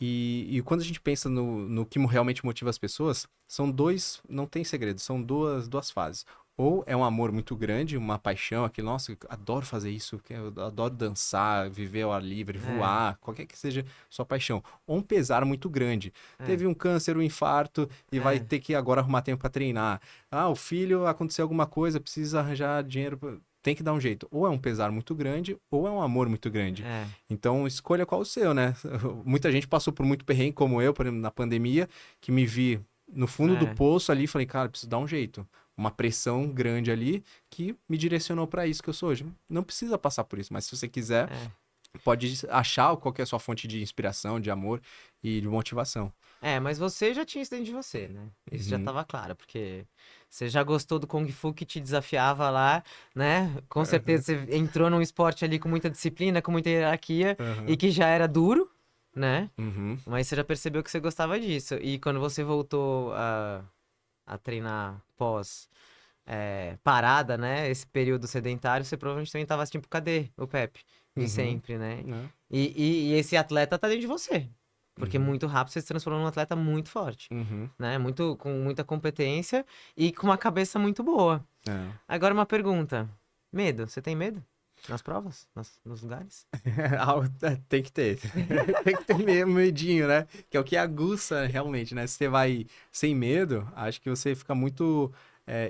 E quando a gente pensa no que realmente motiva as pessoas, são dois, não tem segredo, são duas fases. Ou é um amor muito grande, uma paixão, aquele, nossa, eu adoro fazer isso, eu adoro dançar, viver ao ar livre, É, voar, qualquer que seja sua paixão. Ou um pesar muito grande. é, Teve um câncer, um infarto e vai é, ter que agora arrumar tempo para treinar. Ah, o filho aconteceu alguma coisa, precisa arranjar dinheiro. Tem que dar um jeito. Ou é um pesar muito grande, ou é um amor muito grande. é, Então, escolha qual o seu, né? Muita gente passou por muito perrengue, como eu, por exemplo, na pandemia, que me vi no fundo do é, poço ali e falei, cara, preciso dar um jeito. Uma pressão grande ali que me direcionou para isso que eu sou hoje. Não precisa passar por isso, mas se você quiser, é. pode achar qual que é a sua fonte de inspiração, de amor e de motivação. É, mas você já tinha isso dentro de você, né? Isso já Uhum. estava claro, porque você já gostou do Kung Fu que te desafiava lá, né? Com certeza você entrou num esporte ali com muita disciplina, com muita hierarquia e Uhum. que já era duro, né? Uhum. Mas você já percebeu que você gostava disso. E quando você voltou a treinar pós parada, né? Esse período sedentário, você provavelmente também tava tipo, cadê o Pepe? De Uhum. sempre, né? Né? E esse atleta tá dentro de você. Porque Uhum. muito rápido você se transformou num atleta muito forte, Uhum. né? Muito, com muita competência e com uma cabeça muito boa. É. Agora uma pergunta. Medo? Você tem medo? Nas provas? Nos lugares? Tem que ter. Tem que ter medinho, né? Que é o que aguça realmente, né? Se você vai sem medo, acho que você fica muito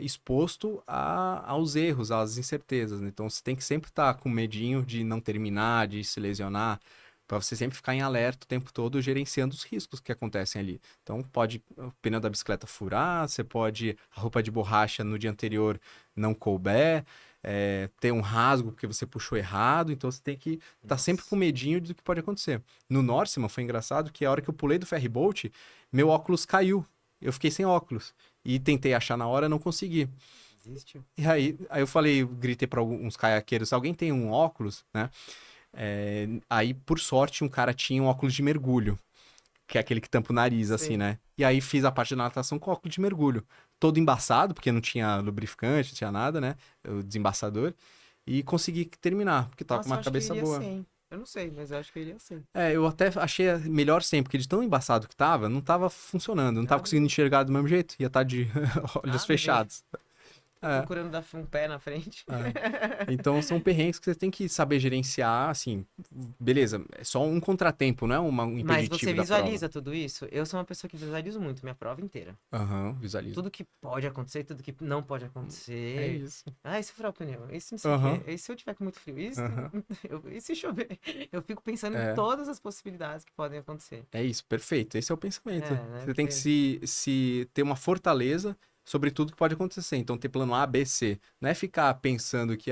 exposto aos erros, às incertezas, né? Então você tem que sempre estar com medinho de não terminar, de se lesionar, para você sempre ficar em alerta o tempo todo, gerenciando os riscos que acontecem ali. Então pode o pneu da bicicleta furar, você pode a roupa de borracha no dia anterior não couber. Ter um rasgo porque você puxou errado, então você tem que estar sempre com Nossa. medinho do que pode acontecer. No Norseman foi engraçado que a hora que eu pulei do ferryboat, meu óculos caiu. Eu fiquei sem óculos. E tentei achar na hora, não consegui. Existe? E aí eu falei, gritei para alguns caiaqueiros, alguém tem um óculos, né? Aí, por sorte, um cara tinha um óculos de mergulho, que é aquele que tampa o nariz, assim, Sei. né? E aí fiz a parte da natação com óculos de mergulho. Todo embaçado, porque não tinha lubrificante, não tinha nada, né? O desembaçador. E consegui terminar, porque tava com Nossa, uma eu acho que eu cabeça iria boa. sem. Eu não sei, mas eu acho que eu iria sem. Eu até achei melhor sem, porque de tão embaçado que tava, não tava funcionando, não tava Ah, conseguindo enxergar do mesmo jeito, ia estar de olhos nada, velho. fechados. Eu É, procurando dar um pé na frente. é. Então são perrengues que você tem que saber gerenciar, assim, beleza, é só um contratempo, não é um Mas você impeditivo da prova. visualiza tudo isso? Eu sou uma pessoa que visualizo muito minha prova inteira. Aham, visualizo. Tudo que pode acontecer, tudo que não pode É acontecer. isso. Ah, e se furar o pneu? E se não sei o Aham, quê? E se eu tiver com muito frio? E se, aham. e se chover? Eu fico pensando em É, todas as possibilidades que podem acontecer. é isso, perfeito. Esse é o pensamento. Né? Você tem que Porque... se ter uma fortaleza sobre tudo que pode acontecer. Então, ter plano A, B, C. Não é ficar pensando que,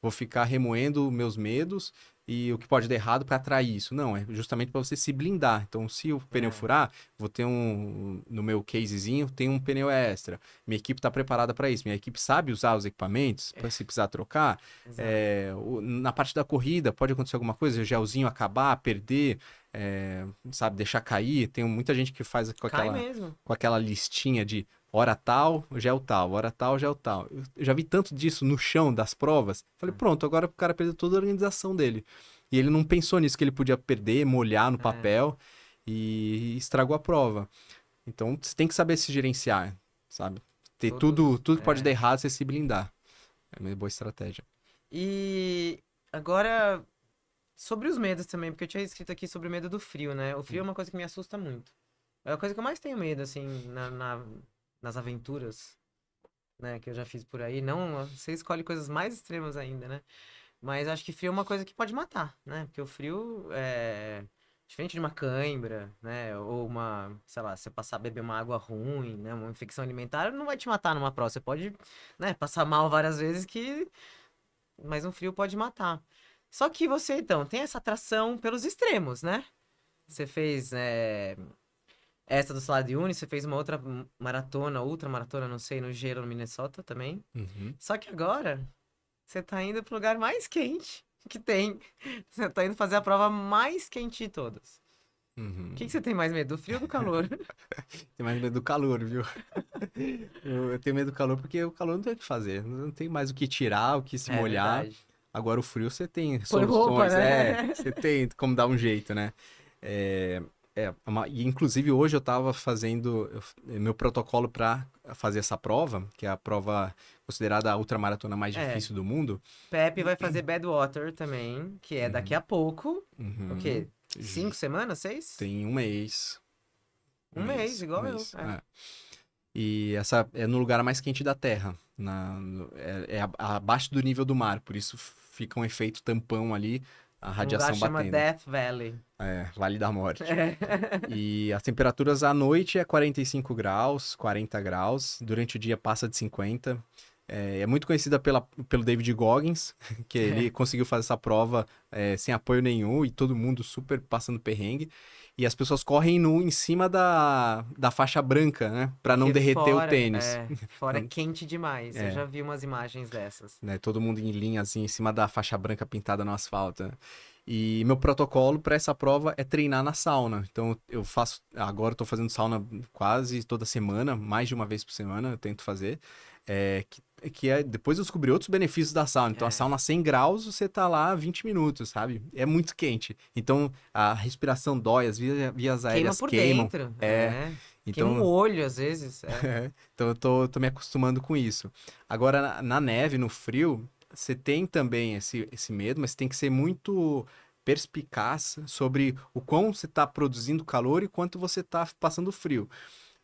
vou ficar remoendo meus medos e o que pode dar errado para atrair isso. Não, é justamente para você se blindar. Então, se o pneu É, furar, vou ter no meu casezinho, tem um pneu extra. Minha equipe está preparada para isso. Minha equipe sabe usar os equipamentos para se precisar trocar. exato. Na parte da corrida, pode acontecer alguma coisa, o gelzinho acabar, perder, sabe, deixar cair. Tem muita gente que faz Cai mesmo. com aquela listinha de hora tal, gel tal, hora tal, gel tal. Eu já vi tanto disso no chão das provas. Falei, pronto, agora o cara perdeu toda a organização dele. E ele não pensou nisso, que ele podia perder, molhar no É, papel e estragou a prova. Então, você tem que saber se gerenciar, sabe? Ter todos. tudo que pode dar errado, você se blindar. É uma boa estratégia. E agora, sobre os medos também, porque eu tinha escrito aqui sobre o medo do frio, né? O frio é uma coisa que me assusta muito. É a coisa que eu mais tenho medo, assim, nas aventuras, né, que eu já fiz por aí. Não, você escolhe coisas mais extremas ainda, né? Mas acho que frio é uma coisa que pode matar, né? Porque o frio é diferente de uma cãibra, né? Ou uma, sei lá, você passar a beber uma água ruim, né? Uma infecção alimentar não vai te matar numa prova. Você pode, né, passar mal várias vezes que... Mas um frio pode matar. Só que você, então, tem essa atração pelos extremos, né? Você fez essa do Salário de Uyuni, você fez uma outra maratona, ultramaratona, não sei, no gelo, no Minnesota também. Uhum. Só que agora, você tá indo pro lugar mais quente que tem. Você tá indo fazer a prova mais quente de todas. O que Uhum. você tem mais medo, do frio ou do calor? Tenho mais medo do calor, viu? Eu tenho medo do calor porque o calor não tem o que fazer. Não tem mais o que tirar, o que se É molhar. verdade. Agora o frio você tem Põe roupa, soluções, né? você tem como dar um jeito, né? É, e inclusive hoje eu tava fazendo meu protocolo para fazer essa prova, que é a prova considerada a ultramaratona mais É, difícil do mundo. Pepe vai fazer Badwater também, que é daqui Uhum, a pouco. O uhum. quê? 5 semanas? 6? Tem um mês. Um Um mês, mês, um igual eu. mês. É. E essa é no lugar mais quente da Terra. Abaixo do nível do mar, por isso fica um efeito tampão ali, a Um lugar radiação chama batendo. Death Valley. É, Vale da Morte. É. E as temperaturas à noite é 45 graus, 40 graus. Durante o dia passa de 50. É muito conhecida pelo David Goggins, que ele conseguiu fazer essa prova sem apoio nenhum e todo mundo super passando perrengue. E as pessoas correm nu em cima da faixa branca, né? Pra não Porque derreter o fora, tênis. fora é quente demais. Eu É, já vi umas imagens dessas. né? Todo mundo em linha, assim, em cima da faixa branca pintada no asfalto, né? E meu protocolo para essa prova é treinar na sauna. Então eu faço, agora eu tô fazendo sauna quase toda semana, mais de uma vez por semana eu tento fazer. Depois eu descobri outros benefícios da sauna. Então a É. sauna a 100 graus, você tá lá 20 minutos, sabe? É muito quente. Então a respiração dói, as vias Queima aéreas por queimam. dentro. É, Queima o então olho, às vezes. então eu tô me acostumando com isso. Agora, na neve, no frio, você tem também esse medo, mas você tem que ser muito perspicaz sobre o quão você está produzindo calor e quanto você está passando frio.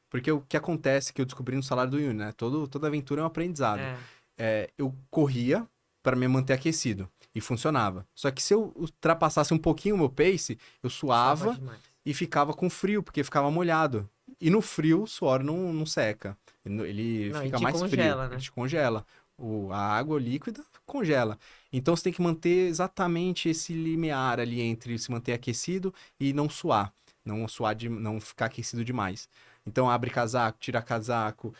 Porque o que acontece, que eu descobri no Salário do Uyuni, né? Toda aventura é um aprendizado. É. Eu corria para me manter aquecido e funcionava. Só que se eu ultrapassasse um pouquinho o meu pace, eu Suava suava demais. e ficava com frio, porque ficava molhado. E no frio, o suor não seca. Ele Não, e fica te mais frio, congela, ele né? te congela. A água líquida congela. Então você tem que manter exatamente esse limiar ali entre se manter aquecido e não suar. Não suar não ficar aquecido demais. Então abre casaco, tira casaco,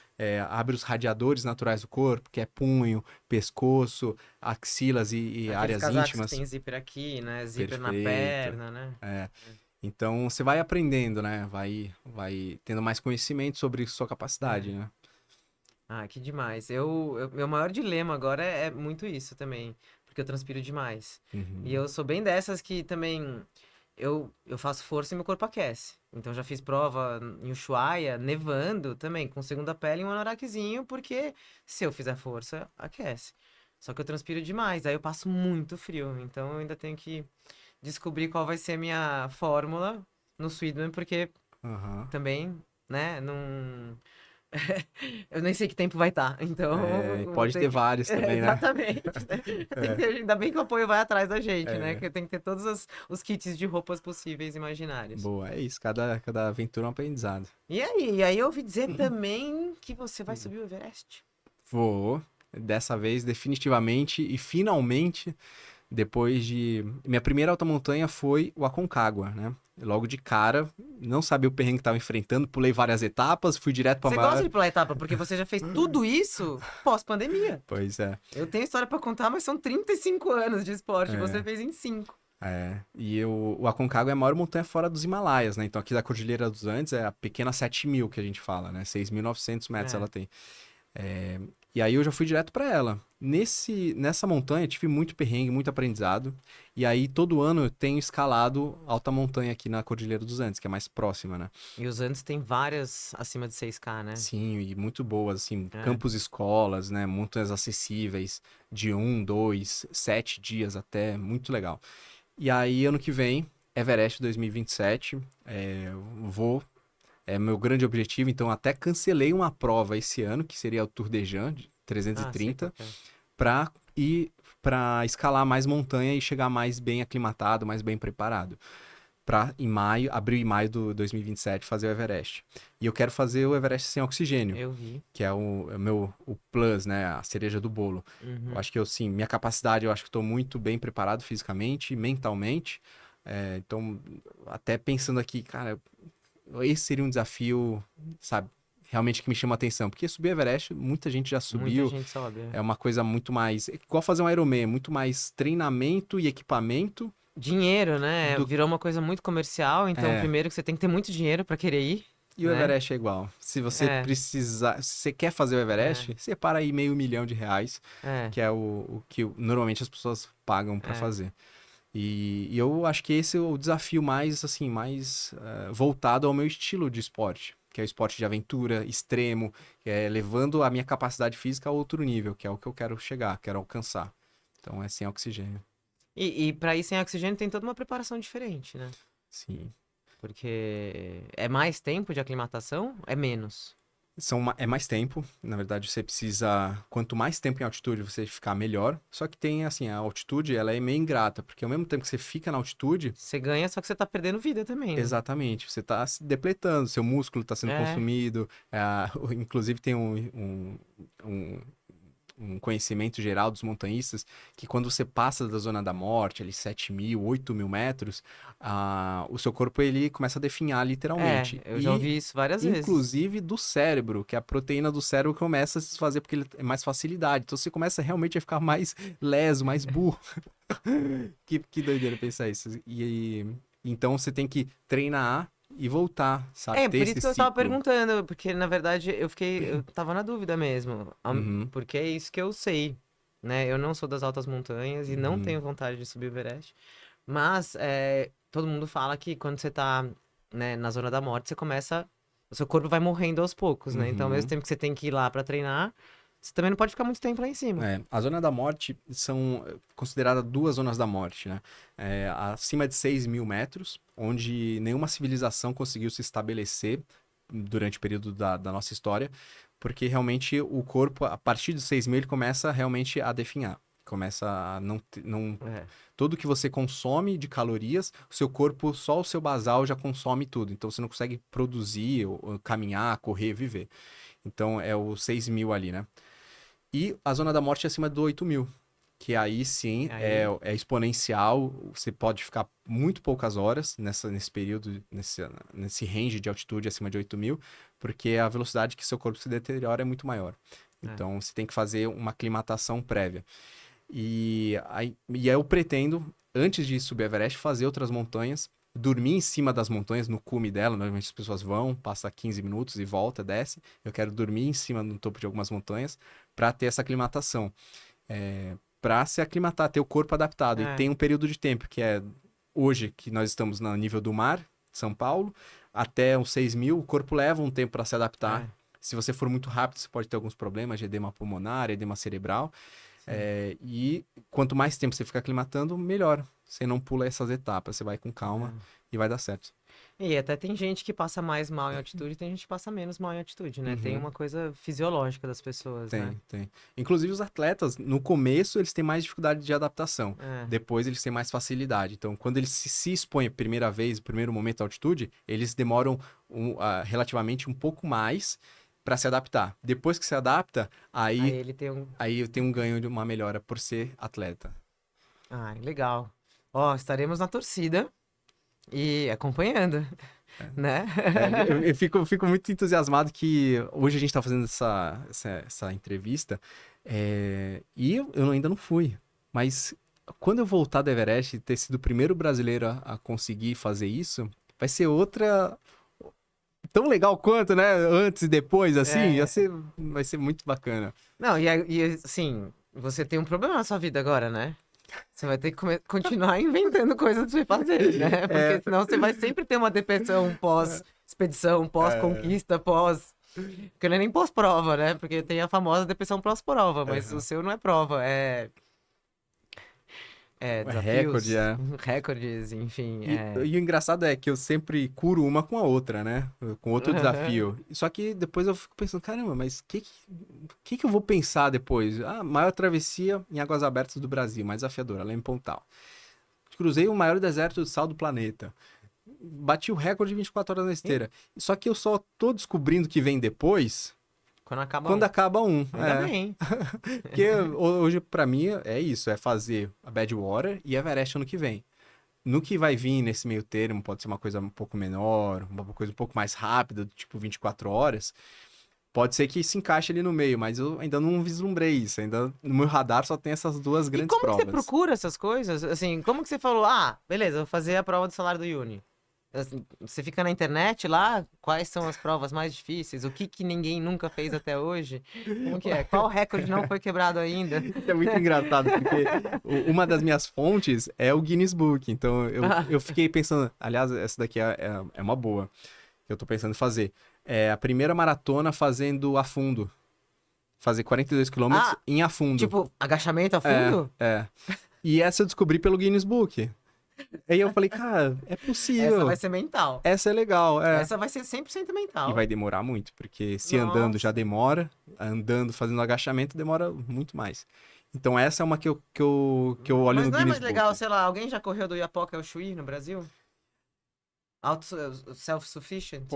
abre os radiadores naturais do corpo, que é punho, pescoço, axilas e Aqueles áreas casacos que íntimas. tem zíper aqui, né? Zíper na Perfeito. perna, né? É. Então você vai aprendendo, né? Vai tendo mais conhecimento sobre sua capacidade, É. né? Ah, que demais. Meu maior dilema agora é muito isso também, porque eu transpiro demais. E Uhum. eu sou bem dessas que também eu faço força e meu corpo aquece. Então já fiz prova em Ushuaia, nevando também, com segunda pele e um anoraquezinho, porque se eu fizer força, aquece. Só que eu transpiro demais, aí eu passo muito frio. Então eu ainda tenho que descobrir qual vai ser a minha fórmula no Swidman, porque Aham. também, né, não. Eu nem sei que tempo vai estar, então eu vou Pode ter ter que. vários também, né? Exatamente, né? Tem que É, ter... Ainda bem que o apoio vai atrás da gente, né? é. Que tem que ter todos os kits de roupas possíveis e imaginários. Boa, é isso. Cada aventura é um aprendizado. E aí eu ouvi dizer também que você vai subir o Everest. Vou, dessa vez, definitivamente e finalmente, depois de. Minha primeira alta montanha foi o Aconcagua, né? Logo de cara, não sabia o perrengue que estava enfrentando, pulei várias etapas, fui direto para Você gosta maior. de pular etapa, porque você já fez tudo isso pós-pandemia. Pois é. Eu tenho história pra contar, mas são 35 anos de esporte, você É. fez em 5. E o Aconcagua é a maior montanha fora dos Himalaias, né? Então aqui da Cordilheira dos Andes é a pequena 7.000 que a gente fala, né? 6.900 metros É. ela tem. É, e aí eu já fui direto para ela. Nessa montanha tive muito perrengue, muito aprendizado. E aí todo ano eu tenho escalado alta montanha aqui na Cordilheira dos Andes, que é mais próxima, né? E os Andes tem várias acima de 6K, né? Sim, e muito boas, assim, É. campos escolas, né? Montanhas acessíveis, de 2, 7 dias até, muito legal. E aí, ano que vem, Everest 2027, eu vou, é meu grande objetivo, então até cancelei uma prova esse ano, que seria o Tour de Jean, de Ah, sei qual 330, que é. para ir para escalar mais montanha e chegar mais bem aclimatado, mais bem preparado. para em maio, abril e maio do 2027, fazer o Everest. E eu quero fazer o Everest sem oxigênio, Eu vi. que é o plus, né? A cereja do bolo. Eu Uhum. acho que minha capacidade, eu acho que estou muito bem preparado fisicamente, mentalmente. Então, até pensando aqui, cara, esse seria um desafio, sabe? Realmente que me chama a atenção. Porque subir Everest, muita gente já Muita subiu. gente sobe. É uma coisa muito mais. É igual fazer um Ironman, é muito mais treinamento e equipamento Dinheiro, né? do. Virou uma coisa muito comercial, então É. primeiro que você tem que ter muito dinheiro pra querer ir, E o né? Everest é igual. Se você É, precisar. Se você quer fazer o é, Everest, você para aí R$ 500.000, é, que é o que normalmente as pessoas pagam pra é. fazer. E eu acho que esse é o desafio mais, assim, mais voltado ao meu estilo de esporte, que é o esporte de aventura, extremo, que é levando a minha capacidade física a outro nível, que é o que eu quero chegar, quero alcançar. Então é sem oxigênio. E pra ir sem oxigênio tem toda uma preparação diferente, né? Sim. Porque é mais tempo de aclimatação? É menos. É mais tempo, na verdade você precisa, quanto mais tempo em altitude você ficar melhor, só que tem assim, a altitude ela é meio ingrata, porque ao mesmo tempo que você fica na altitude, Você ganha, só que você tá perdendo vida também, né? exatamente, você está se depletando, seu músculo está sendo É, consumido, inclusive tem um, um conhecimento geral dos montanhistas que quando você passa da zona da morte, ali 7.000, 8.000 metros, o seu corpo ele começa a definhar literalmente. eu já E ouvi isso várias vezes. inclusive do cérebro, que a proteína do cérebro começa a se desfazer porque ele é mais facilidade. Então você começa realmente a ficar mais leso, mais burro. Que doideira pensar isso. Então você tem que treinar e voltar, sabe? É, Ter por isso esse que eu tava ciclo. perguntando, porque na verdade eu tava na dúvida mesmo, Uhum, porque é isso que eu sei, né? Eu não sou das altas montanhas e não uhum, tenho vontade de subir o Everest, mas todo mundo fala que quando você tá, né, na zona da morte, o seu corpo vai morrendo aos poucos, né? Então, ao mesmo uhum. tempo que você tem que ir lá pra treinar, você também não pode ficar muito tempo lá em cima. A zona da morte são consideradas duas zonas da morte, né? Acima de 6.000 metros, onde nenhuma civilização conseguiu se estabelecer durante o período da nossa história, porque realmente o corpo, a partir de 6.000, ele começa realmente a definhar. Começa a não. É, Tudo que você consome de calorias, o seu corpo, só o seu basal já consome tudo. Então você não consegue produzir, ou caminhar, correr, viver. Então é o 6.000 ali, né? E a zona da morte é acima do 8.000, que aí sim aí, é exponencial. Você pode ficar muito poucas horas nesse período, nesse range de altitude acima de 8.000, porque a velocidade que seu corpo se deteriora é muito maior. é, Então você tem que fazer uma aclimatação prévia. E aí eu pretendo, antes de subir a Everest, fazer outras montanhas, dormir em cima das montanhas, no cume dela. Normalmente as pessoas vão, passa 15 minutos e volta, desce. Eu quero dormir em cima, no topo de algumas montanhas, para ter essa aclimatação. Para se aclimatar, ter o corpo adaptado. E é, tem um período de tempo, que é hoje, que nós estamos no nível do mar, São Paulo, até uns 6.000, o corpo leva um tempo para se adaptar. é, Se você for muito rápido, você pode ter alguns problemas de edema pulmonar, edema cerebral. sim. E quanto mais tempo você ficar aclimatando, melhor. Você não pula essas etapas, você vai com calma É. e vai dar certo. E até tem gente que passa mais mal em altitude e tem gente que passa menos mal em altitude, né? Tem Uhum. uma coisa fisiológica das pessoas, né? Tem. Inclusive os atletas, no começo, eles têm mais dificuldade de adaptação. É, Depois eles têm mais facilidade. Então, quando eles se expõem a primeira vez, o primeiro momento à altitude, eles demoram relativamente um pouco mais para se adaptar. Depois que se adapta, aí aí, ele tem um. aí tem um ganho de uma melhora por ser atleta. Ah, legal. Ó, estaremos na torcida e acompanhando, né? Eu fico muito entusiasmado que hoje a gente está fazendo essa entrevista e eu ainda não fui. Mas quando eu voltar do Everest e ter sido o primeiro brasileiro a conseguir fazer isso, vai ser outra. Tão legal quanto, né? Antes e depois, assim, É. vai ser muito bacana. Não, assim, você tem um problema na sua vida agora, né? Você vai ter que continuar inventando coisas pra você fazer, né? Porque É, senão você vai sempre ter uma depressão pós-expedição, é, pós-conquista, pós. Porque não é nem pós-prova, né? Porque tem a famosa depressão pós-prova, mas o aham. seu não é prova, É recorde, desafios, é. recordes, enfim, E o engraçado é que eu sempre curo uma com a outra, né? Com outro desafio. Só que depois eu fico pensando, caramba, mas o que eu vou pensar depois? Ah, maior travessia em águas abertas do Brasil, mais desafiadora, lá em Pontal. Cruzei o maior deserto de sal do planeta. bati o recorde de 24 horas na esteira. Só que eu só tô descobrindo que vem depois Quando acaba um. Ainda bem. Porque hoje, pra mim, é isso. É fazer a Badwater e Everest ano que vem. No que vai vir nesse meio termo, pode ser uma coisa um pouco menor, uma coisa um pouco mais rápida, tipo 24 horas. Pode ser que se encaixe ali no meio, mas eu ainda não vislumbrei isso. Ainda no meu radar só tem essas duas E grandes como que você provas. procura essas coisas? Assim, como que você falou, beleza, vou fazer a prova do salário do Uni. Assim, você fica na internet lá, quais são as provas mais difíceis? O que que ninguém nunca fez até hoje? Como que é? Qual recorde não foi quebrado ainda? Isso é muito engraçado, porque uma das minhas fontes é o Guinness Book. Então eu fiquei pensando, aliás, essa daqui é uma boa, que eu tô pensando em fazer. É a primeira maratona fazendo a fundo. Fazer 42 quilômetros em a fundo. Tipo, agachamento a fundo? É. E essa eu descobri pelo Guinness Book. Aí eu falei, cara, é possível. Essa vai ser mental. Essa é legal, é. Essa vai ser 100% mental. E vai demorar muito, porque se andando já demora, andando, fazendo agachamento, demora muito mais. Então essa é uma que eu olho Mas no não é Guinness mais legal, Book. sei lá, alguém já correu do Iapoca ao Chuí no Brasil? Self-sufficient?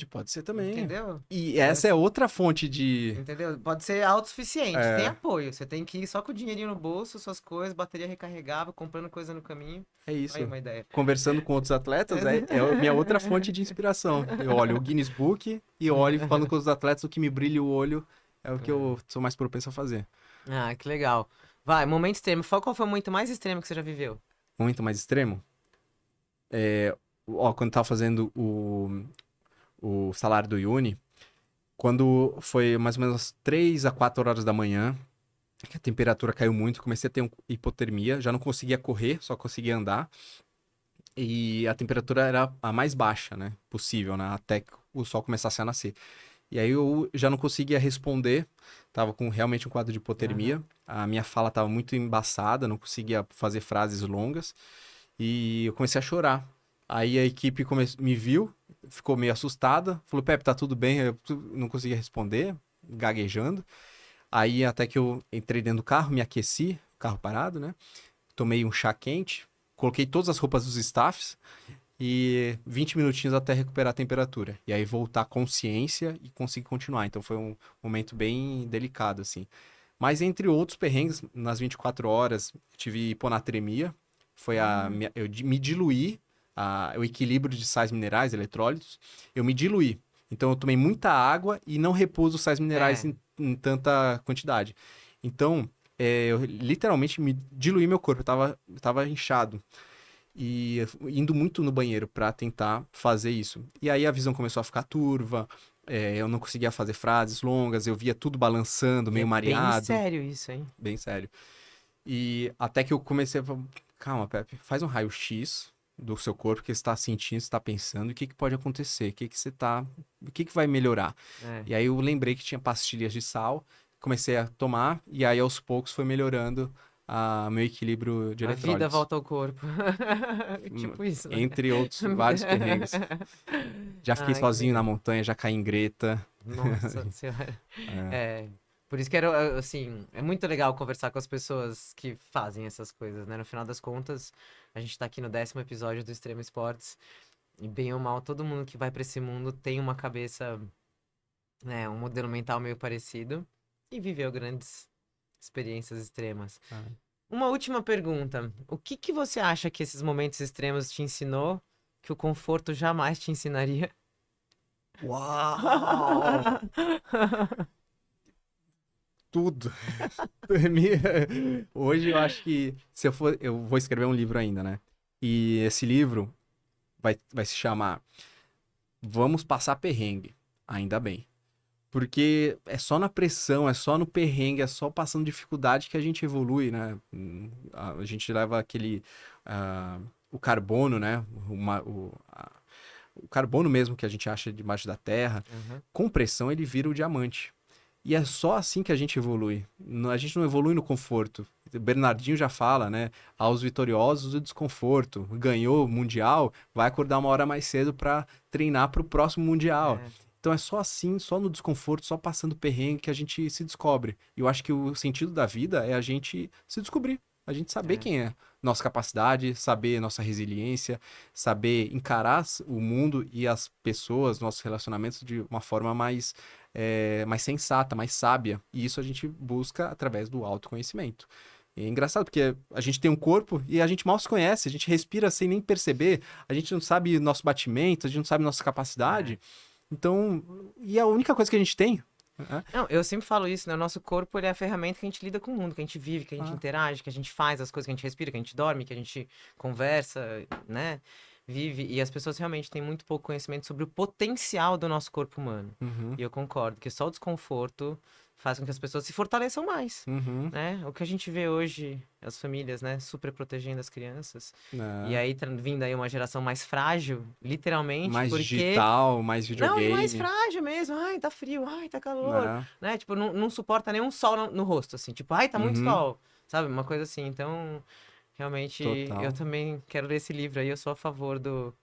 Pode ser também. Entendeu? E essa é outra fonte de... Entendeu? Pode ser autossuficiente, É. tem apoio. Você tem que ir só com o dinheirinho no bolso, suas coisas, bateria recarregável, comprando coisa no caminho. É isso. Aí uma ideia. Conversando com outros atletas, é a minha outra fonte de inspiração. Eu olho o Guinness Book e olho falando com os atletas, o que me brilha o olho é o que eu sou mais propenso a fazer. Ah, que legal. Vai, momento extremo. Qual foi o momento mais extremo que você já viveu? Momento mais extremo? Quando eu tava fazendo o salário do Uni, quando foi mais ou menos 3 a 4 horas da manhã, que a temperatura caiu muito, comecei a ter hipotermia, já não conseguia correr, só conseguia andar. E a temperatura era a mais baixa, né, possível, né, até que o sol começasse a nascer. E aí eu já não conseguia responder, tava com realmente um quadro de hipotermia, a minha fala tava muito embaçada, não conseguia fazer frases longas, e eu comecei a chorar. Aí a equipe me viu, ficou meio assustada, falou, Pepe, tá tudo bem? Eu não conseguia responder, gaguejando. Aí até que eu entrei dentro do carro, me aqueci, carro parado, né? Tomei um chá quente, coloquei todas as roupas dos staffs e 20 minutinhos até recuperar a temperatura. E aí voltar à consciência e conseguir continuar. Então foi um momento bem delicado, assim. Mas entre outros perrengues, nas 24 horas, tive hiponatremia. Foi eu me diluí, o equilíbrio de sais minerais, eletrólitos. Eu me diluí. Então eu tomei muita água e não repus os sais minerais em tanta quantidade. Então, eu literalmente me diluí meu corpo. Eu tava inchado. E indo muito no banheiro para tentar fazer isso. E aí a visão começou a ficar turva, eu não conseguia fazer frases longas, eu via tudo balançando, meio mareado. Bem sério isso, hein? Bem sério. E até que eu comecei a falar, calma, Pepe, faz um raio-x do seu corpo, o que você está sentindo, você está pensando, o que pode acontecer, o que vai melhorar. E aí eu lembrei que tinha pastilhas de sal, comecei a tomar, e aí aos poucos foi melhorando meu equilíbrio de eletrólitos. A vida volta ao corpo. Tipo isso, né? Entre outros vários perrengues. Já fiquei sozinho na montanha, já caí em greta. Nossa senhora. Por isso que era, assim, é muito legal conversar com as pessoas que fazem essas coisas, né? No final das contas, a gente tá aqui no 10º episódio do Extremo Esportes. E bem ou mal, todo mundo que vai pra esse mundo tem uma cabeça, né? Um modelo mental meio parecido. E viveu grandes experiências extremas. Uma última pergunta. O que você acha que esses momentos extremos te ensinou que o conforto jamais te ensinaria? Uau! Tudo. Hoje eu acho que eu vou escrever um livro ainda, né? E esse livro vai se chamar Vamos Passar Perrengue, ainda bem. Porque é só na pressão, é só no perrengue, é só passando dificuldade que a gente evolui, né? A gente leva o carbono, né? O carbono mesmo que a gente acha debaixo da terra, com pressão ele vira o diamante. E é só assim que a gente evolui. A gente não evolui no conforto. O Bernardinho já fala, né? Aos vitoriosos o desconforto. Ganhou o Mundial, vai acordar uma hora mais cedo para treinar para o próximo Mundial. Então é só assim, só no desconforto, só passando perrengue que a gente se descobre. E eu acho que o sentido da vida é a gente se descobrir. A gente saber É. quem é, nossa capacidade, saber nossa resiliência, saber encarar o mundo e as pessoas, nossos relacionamentos de uma forma mais sensata, mais sábia. E isso a gente busca através do autoconhecimento. E é engraçado porque a gente tem um corpo e a gente mal se conhece, a gente respira sem nem perceber, a gente não sabe nosso batimento, a gente não sabe nossa capacidade. Então, e a única coisa que a gente tem. Não, eu sempre falo isso, né? O nosso corpo, ele é a ferramenta que a gente lida com o mundo, que a gente vive, que a gente Ah. interage, que a gente faz as coisas, que a gente respira, que a gente dorme, que a gente conversa, né? Vive. E as pessoas realmente têm muito pouco conhecimento sobre o potencial do nosso corpo humano. Uhum, E eu concordo que só o desconforto faz com que as pessoas se fortaleçam mais, uhum, né? O que a gente vê hoje, as famílias, né? Super protegendo as crianças. E né? aí, vindo aí uma geração mais frágil, literalmente, Mais porque digital, mais não, e mais videogame, frágil mesmo. Ai, tá frio, ai, tá calor. né? Né? Tipo, não suporta nenhum sol no rosto, assim. Tipo, ai, tá muito Uhum, sol. Sabe? Uma coisa assim. Então, realmente, eu total. também quero ler esse livro aí. Eu sou a favor do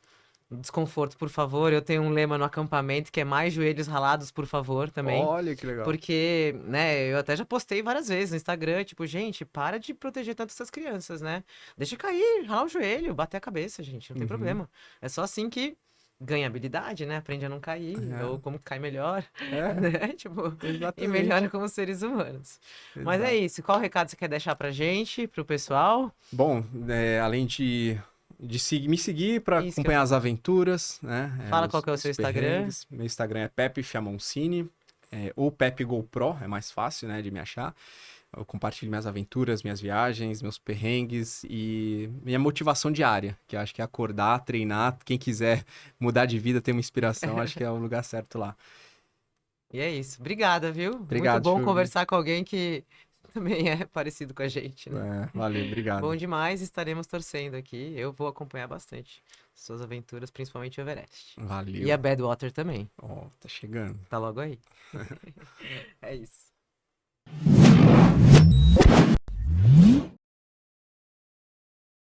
desconforto, por favor. Eu tenho um lema no acampamento que é mais joelhos ralados, por favor, também. Olha que legal. Porque, né, eu até já postei várias vezes no Instagram, tipo, gente, para de proteger tanto essas crianças, né? Deixa cair, ralar o joelho, bater a cabeça, gente, não tem Uhum, problema. É só assim que ganha habilidade, né? Aprende a não cair, ou como cai melhor, né? Tipo, e melhora Exatamente. como seres humanos. Mas é Exato. isso, qual recado você quer deixar pra gente, pro pessoal? Bom, além de me seguir para Isso que eu acompanhar as aventuras, né? fala qual que é o Os seu Instagram. perrengues. Meu Instagram é Pepe Fiamoncini, ou Pepe GoPro, é mais fácil, né, de me achar. Eu compartilho minhas aventuras, minhas viagens, meus perrengues e minha motivação diária, que eu acho que é acordar, treinar. Quem quiser mudar de vida, ter uma inspiração, acho que é o lugar certo lá. E é isso. Obrigada, viu? Muito Obrigado, bom Chuvi. conversar com alguém que também é parecido com a gente, né? Valeu, Bom obrigado. demais, estaremos torcendo aqui. Eu vou acompanhar bastante suas aventuras, principalmente o Everest. E a Valeu. Badwater também. Ó, tá chegando. Tá logo aí. É isso.